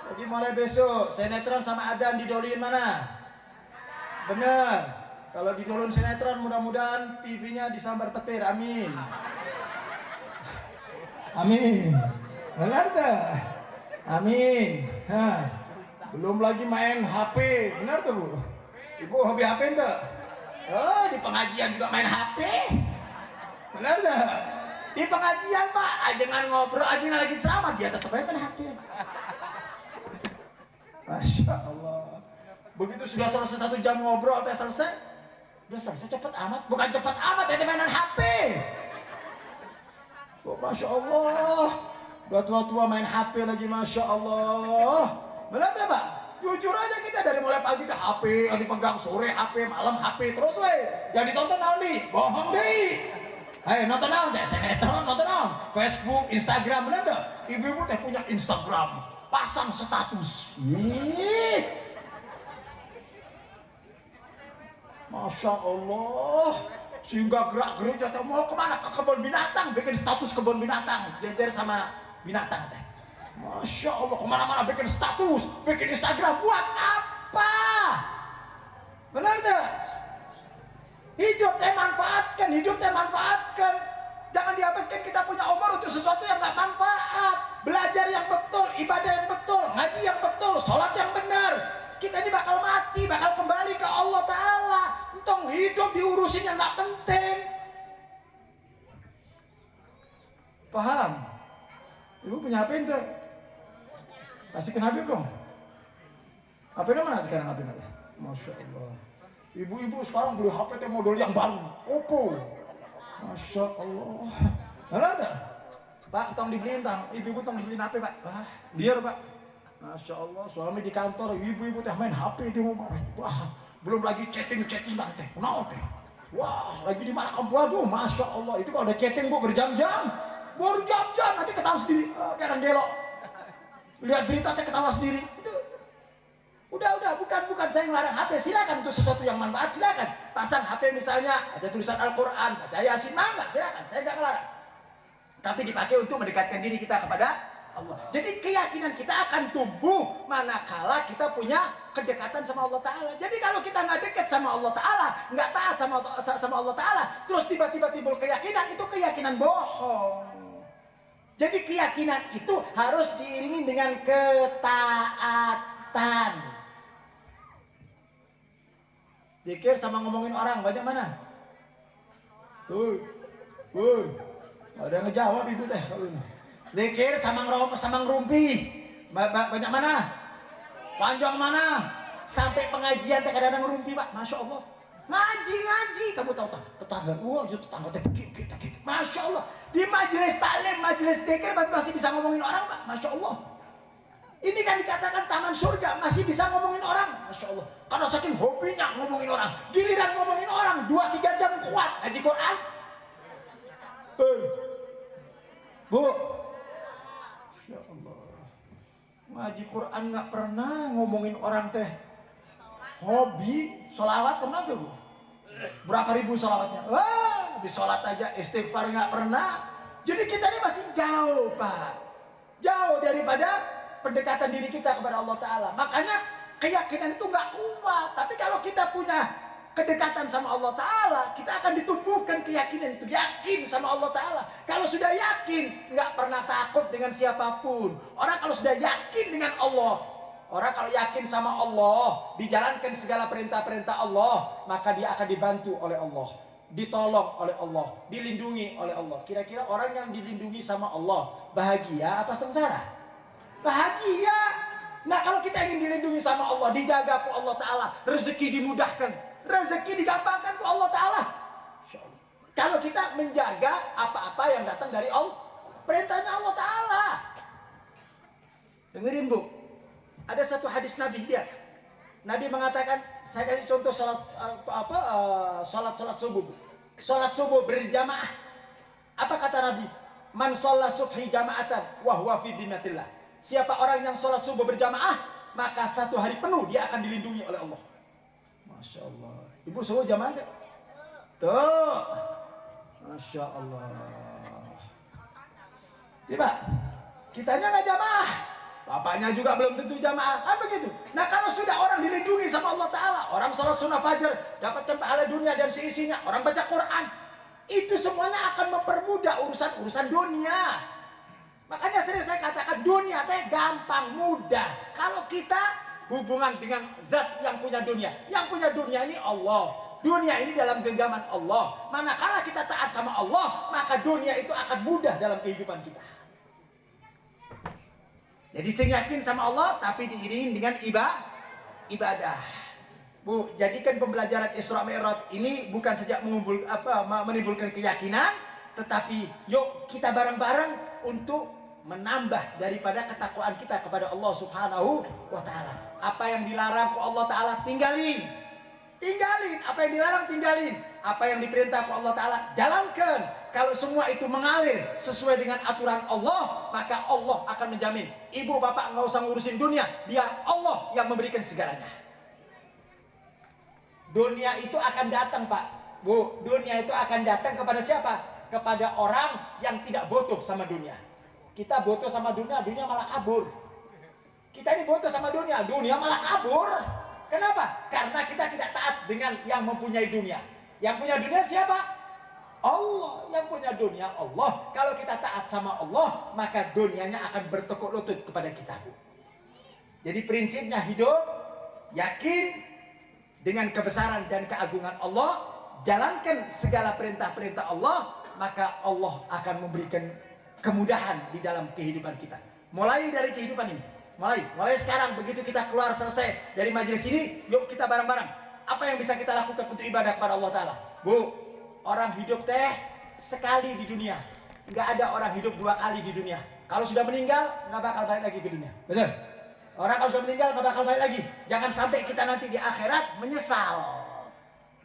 Jadi mulai besok sinetron sama adzan didoluin mana? Bener. Kalau didolun sinetron mudah-mudahan TV-nya disambar petir. Amin. Amin. Benar tuh? Amin. Hah. Belum lagi main HP. Benar tuh Bu? Ibu hobi HP tuh? Oh, di pengajian juga main HP. Benar tuh? Di pengajian Pak, ajengan ngobrol, ajengan lagi ceramah, dia tetap aja main HP. Masya Allah. Begitu sudah selesai 1 jam ngobrol, teh selesai. Udah selesai cepet amat. Bukan cepet amat, ya mainan HP. Oh, Masya Allah. Udah tua-tua main HP lagi, Masya Allah. Benar tak Pak? Jujur aja kita dari mulai pagi teh HP, yang dipegang sore HP, malam HP, terus weh. Yang ditonton naon nih? Bohong deh. Hei, nonton naon teh? Sinetron, nonton naon? Facebook, Instagram, benar tak? Ibu-ibu teh punya Instagram. Pasang status. Ih. Masya Allah. Sehingga gerak-geriknya teh mau kemana? Ke kebun binatang, bikin status kebun binatang, jajar sama binatang teh. Masya Allah, kemana-mana bikin status, bikin Instagram. Buat apa? Benar tak? Hidup teh manfaatkan, hidup teh manfaatkan. Jangan dihabiskan kita punya umur untuk sesuatu yang gak manfaat. Belajar yang betul, ibadah yang betul, ngaji yang betul, sholat yang benar. Kita ini bakal mati, bakal kembali ke Allah Ta'ala. Entong hidup diurusin yang gak penting. Paham? Ibu punya HP itu? Kasihkan HP dong. HP mana sekarang HP nanti? Masya Allah. Ibu-ibu sekarang beli HP model yang baru, Oppo. Masya Allah. Benar tak? Pak, tong dibeliin tang. Ibu-ibu tong dibeliin HP Pak. Wah, biar Pak. Masya Allah, suami di kantor, ibu-ibu teh main HP di rumah. Wah, belum lagi chatting teh. Nah, teh. Wah, lagi di mana kamu? Waduh, Masya Allah. Itu kalau ada chatting Bu berjam-jam. Berjam-jam nanti ketawa sendiri. Kayak orang gelo. Lihat berita teh ketawa sendiri. Itu. Udah, bukan saya ngelarang HP. Silakan untuk sesuatu yang manfaat, silakan. Pasang HP misalnya ada tulisan Al-Quran, baca Yasin, mangga, silakan. Saya nggak ngelarang. Tapi dipakai untuk mendekatkan diri kita kepada Allah. Jadi keyakinan kita akan tumbuh manakala kita punya kedekatan sama Allah Ta'ala. Jadi kalau kita nggak dekat sama Allah Ta'ala, nggak taat sama Allah Ta'ala, terus tiba-tiba timbul keyakinan, itu keyakinan bohong. Jadi keyakinan itu harus diiringi dengan ketaatan. Dikir sama ngomongin orang, banyak mana? Tuh, ada yang ngejawab ibu teh kalau ini. Dikir sama ngerumpi, banyak mana? Panjang mana? Sampai pengajian teh kadang-kadang ngerumpi Pak, Masya Allah. Ngaji, kamu tahu tak? Tetangga gua, tetangga teh begitu. Masya Allah. Di majelis taklim, majelis dikir masih bisa ngomongin orang Pak, Masya Allah. Ini kan dikatakan taman surga, masih bisa ngomongin orang. Masya Allah. Karena saking hobinya ngomongin orang. Giliran ngomongin orang, 2-3 jam kuat ngaji Quran. Bu. Masya Allah. Ngaji Quran gak pernah ngomongin orang teh. Hobi, sholawat pernah tuh Bu? Berapa ribu sholawatnya? Wah, di sholat aja istighfar gak pernah. Jadi kita ini masih jauh Pak. Jauh daripada pendekatan diri kita kepada Allah Ta'ala. Makanya keyakinan itu nggak kuat. Tapi kalau kita punya kedekatan sama Allah Ta'ala, kita akan ditumbuhkan keyakinan itu. Yakin sama Allah Ta'ala. Kalau sudah yakin, nggak pernah takut dengan siapapun. Orang kalau sudah yakin dengan Allah, orang kalau yakin sama Allah, dijalankan segala perintah-perintah Allah, maka dia akan dibantu oleh Allah, ditolong oleh Allah, dilindungi oleh Allah. Kira-kira orang yang dilindungi sama Allah bahagia apa sengsara? Bahagia. Nah kalau kita ingin dilindungi sama Allah, dijaga ku Allah Ta'ala, rezeki dimudahkan, rezeki digampangkan ku Allah Ta'ala. Kalau kita menjaga apa-apa yang datang dari Allah, perintahnya Allah Ta'ala. Dengerin Bu, ada satu hadis Nabi, lihat. Nabi mengatakan, saya kasih contoh salat subuh. Salat subuh berjamaah. Apa kata Nabi? Man sholat subhi jama'atan wa huwa fi dhimmatillah. Siapa orang yang sholat subuh berjamaah, maka 1 hari penuh dia akan dilindungi oleh Allah. Masya Allah. Ibu suruh jamaah enggak? Tuh. Masya Allah. Coba, kitanya nggak jamaah, bapaknya juga belum tentu jamaah, kan begitu. Nah kalau sudah orang dilindungi sama Allah Ta'ala, orang sholat sunnah fajar, dapatkan pahala dunia dan seisinya, orang baca Quran, itu semuanya akan mempermudah urusan-urusan dunia. Makanya sering saya katakan dunia teh gampang, mudah. Kalau kita hubungan dengan zat yang punya dunia. Yang punya dunia ini Allah. Dunia ini dalam genggaman Allah. Manakala kita taat sama Allah, maka dunia itu akan mudah dalam kehidupan kita. Jadi saya yakin sama Allah, tapi diiringi dengan ibadah. Bu, jadikan pembelajaran Isra Mi'raj ini bukan saja menimbulkan keyakinan, tetapi yuk kita bareng-bareng untuk menambah daripada ketakwaan kita kepada Allah Subhanahu wa Ta'ala. Apa yang dilarang ku Allah Ta'ala tinggalin. Tinggalin, apa yang dilarang tinggalin, apa yang diperintah Allah Ta'ala jalankan. Kalau semua itu mengalir sesuai dengan aturan Allah, maka Allah akan menjamin. Ibu bapak nggak usah ngurusin dunia, biar Allah yang memberikan segalanya. Dunia itu akan datang Pak, Bu, dunia itu akan datang kepada siapa? Kepada orang yang tidak butuh sama dunia. Kita butuh sama dunia, dunia malah kabur. Kita ini butuh sama dunia, dunia malah kabur. Kenapa? Karena kita tidak taat dengan yang mempunyai dunia. Yang punya dunia siapa? Allah. Yang punya dunia Allah. Kalau kita taat sama Allah, maka dunianya akan bertekuk lutut kepada kita. Jadi prinsipnya hidup yakin dengan kebesaran dan keagungan Allah, jalankan segala perintah-perintah Allah, maka Allah akan memberikan kemudahan di dalam kehidupan kita. Mulai dari kehidupan ini. Mulai sekarang begitu kita keluar selesai dari majelis ini, yuk kita bareng-bareng. Apa yang bisa kita lakukan untuk ibadah kepada Allah Ta'ala? Bu, orang hidup teh sekali di dunia. Nggak ada orang hidup 2 kali di dunia. Kalau sudah meninggal, nggak bakal balik lagi ke dunia. Betul? Orang kalau sudah meninggal, nggak bakal balik lagi. Jangan sampai kita nanti di akhirat menyesal.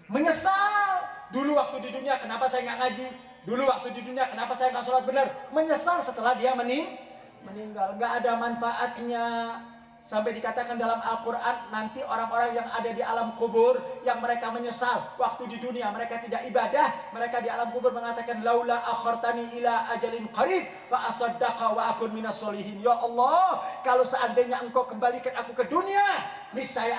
Menyesal. Dulu waktu di dunia, kenapa saya nggak ngaji? Dulu waktu di dunia, kenapa saya nggak sholat benar? Menyesal setelah dia meninggal, nggak ada manfaatnya. Sampai dikatakan dalam Al-Quran, nanti orang-orang yang ada di alam kubur, yang mereka menyesal waktu di dunia mereka tidak ibadah, mereka di alam kubur mengatakan laula akhartani ila ajalin qarib fa asaddaqa wa akun minas solihin. Ya Allah, kalau seandainya engkau kembalikan aku ke dunia, niscaya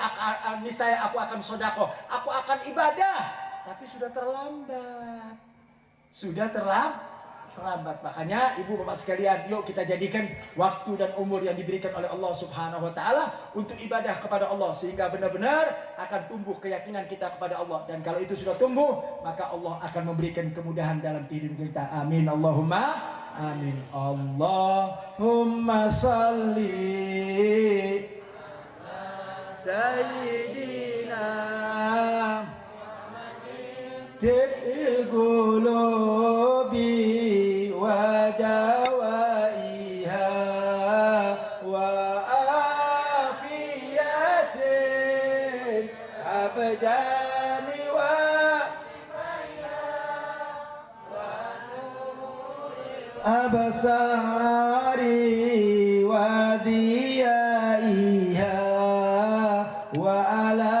aku akan sedekah, aku akan ibadah. Tapi sudah terlambat. Terlambat. Makanya ibu bapak sekalian, yuk kita jadikan waktu dan umur yang diberikan oleh Allah Subhanahu wa Ta'ala untuk ibadah kepada Allah, sehingga benar-benar akan tumbuh keyakinan kita kepada Allah. Dan kalau itu sudah tumbuh, maka Allah akan memberikan kemudahan dalam kehidupan kita. Amin. Allahumma amin. Allahumma salli sayyidina tib'il qulubi wa dawaiha wa afiyatin abdani wa absari wa diyaiha wa ala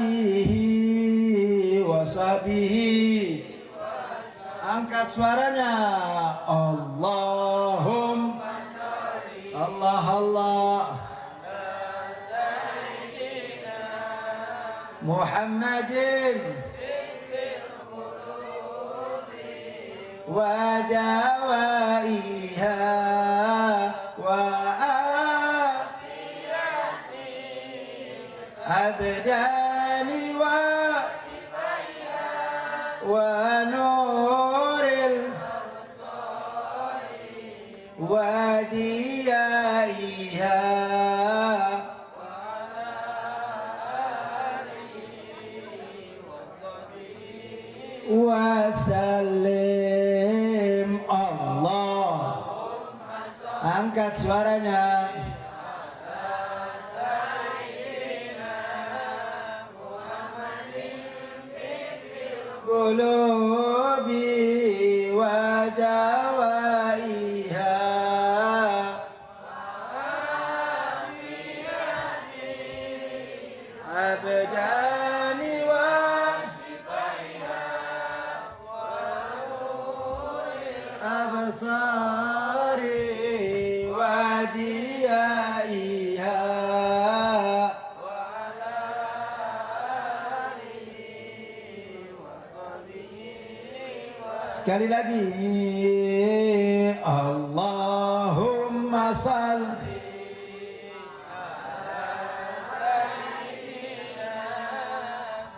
alihi wa sahbihi. Angkat suaranya. Allahumma sholli Allah Muhammadin wa jawaiha wa abdani wa nuril wa diyaiha wa salim. Allah. Angkat suaranya. Qulubi wa dawaiha abdani Sekali lagi. Allahumma salli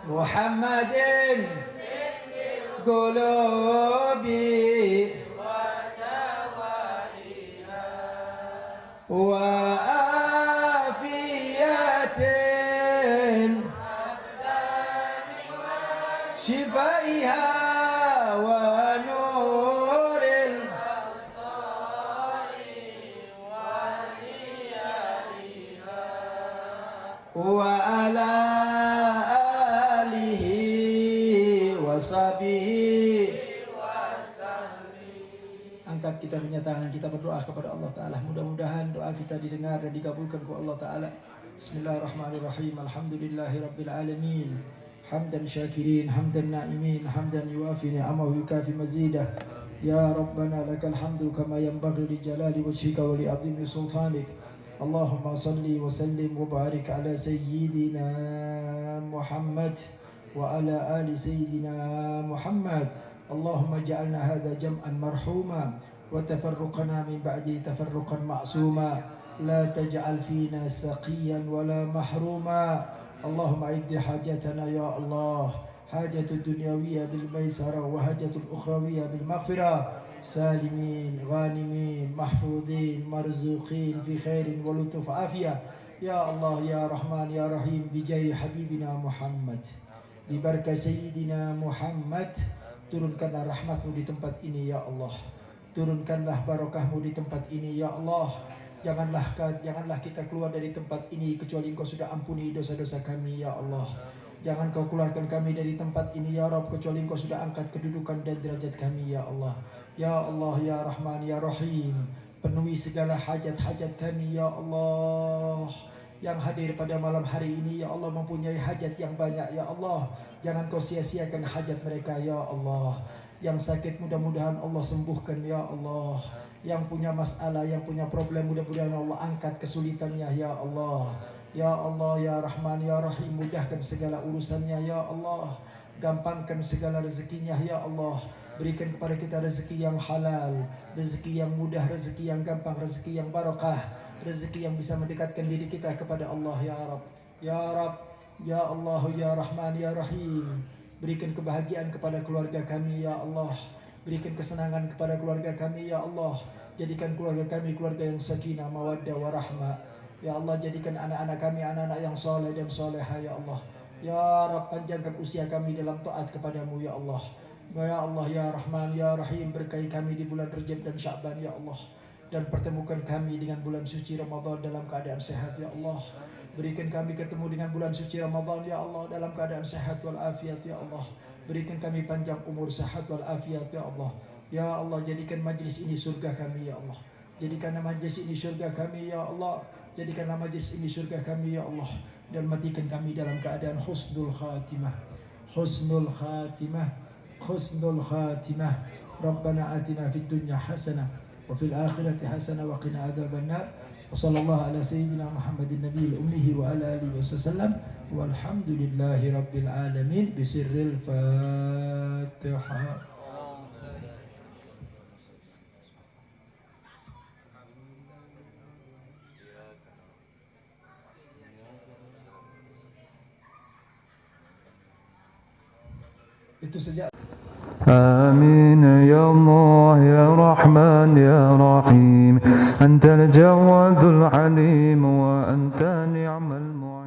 Muhammadin qulubi wa afiyatin shifaiha wa nuril wa ala angkat kita menyatakan kita berdoa kepada Allah Ta'ala. Mudah-mudahan doa kita didengar dan dikabulkan oleh Allah Ta'ala. Bismillahirrahmanirrahim. Alhamdulillahi Rabbil Alamin. Hamdan syakirin, hamdan na'imin, hamdan yuafi ni'amahu yukafi mazidah. Ya Rabbana lakal hamdu kama yanbaghi li jalali wajhika wa li azimi sultanik. Allahumma salli wa sallim wa barik ala sayyidina Muhammad وعلى آل سيدنا محمد اللهم اجعلنا هذا جمعا مرحوما وتفرقنا من بعده تفرقا معصوما لا تجعل فينا سقيا ولا محروما اللهم اعد حاجتنا يا الله حاجة الدنيوية بالميسرة وحاجة الأخروية بالمغفرة سالمين غانمين محفوظين مرزوقين في خير ولطف عافية يا الله يا رحمن يا رحيم بجاه حبيبنا محمد. Di barakah Sayyidina Muhammad, turunkanlah rahmatmu di tempat ini ya Allah. Turunkanlah barakahmu di tempat ini ya Allah. Janganlah kita keluar dari tempat ini kecuali Engkau sudah ampuni dosa-dosa kami ya Allah. Jangan Kau keluarkan kami dari tempat ini ya Rabb kecuali Engkau sudah angkat kedudukan dan derajat kami ya Allah. Ya Allah ya Rahman ya Rahim, penuhi segala hajat-hajat kami ya Allah. Yang hadir pada malam hari ini ya Allah mempunyai hajat yang banyak ya Allah. Jangan Kau sia-siakan hajat mereka ya Allah. Yang sakit mudah-mudahan Allah sembuhkan ya Allah. Yang punya masalah, yang punya problem mudah-mudahan Allah angkat kesulitannya ya Allah. Ya Allah ya Rahman ya Rahim, mudahkan segala urusannya ya Allah. Gampangkan segala rezekinya ya Allah. Berikan kepada kita rezeki yang halal, rezeki yang mudah, rezeki yang gampang, rezeki yang barakah, rezeki yang bisa mendekatkan diri kita kepada Allah ya Rabb. Ya Rabb, ya Allah, ya Rahman, ya Rahim. Berikan kebahagiaan kepada keluarga kami ya Allah. Berikan kesenangan kepada keluarga kami ya Allah. Jadikan keluarga kami keluarga yang sakinah, mawaddah, warahmah. Ya Allah, jadikan anak-anak kami anak-anak yang soleh dan soleha ya Allah. Ya Rabb, panjangkan usia kami dalam taat kepadamu ya Allah. Ya Allah, ya Rahman, ya Rahim, berkahi kami di bulan Rajab dan Sya'ban ya Allah. Dan pertemukan kami dengan bulan suci Ramadan dalam keadaan sehat ya Allah. Berikan kami ketemu dengan bulan suci Ramadan ya Allah dalam keadaan sehat wal afiat ya Allah. Berikan kami panjang umur, sehat wal afiat ya Allah. Ya Allah, jadikan majlis ini surga kami ya Allah. Jadikanlah majlis ini surga kami ya Allah. Jadikanlah majlis ini surga kami ya Allah. Dan matikan kami dalam keadaan husnul khatimah. Husnul khatimah. Husnul khatimah. Rabbana atina fid dunya hasanah wa fil akhirati hasanah wa qina adzabannar. Wa sallallahu ala sayyidina Muhammadin nabiyil ummi wa ala alihi wasallam. Walhamdulillahi rabbil alamin. Bisirril Fatihah. Itu saja. آمين يا الله يا رحمن يا رحيم أنت الجواد العليم وأنت نعم المعين.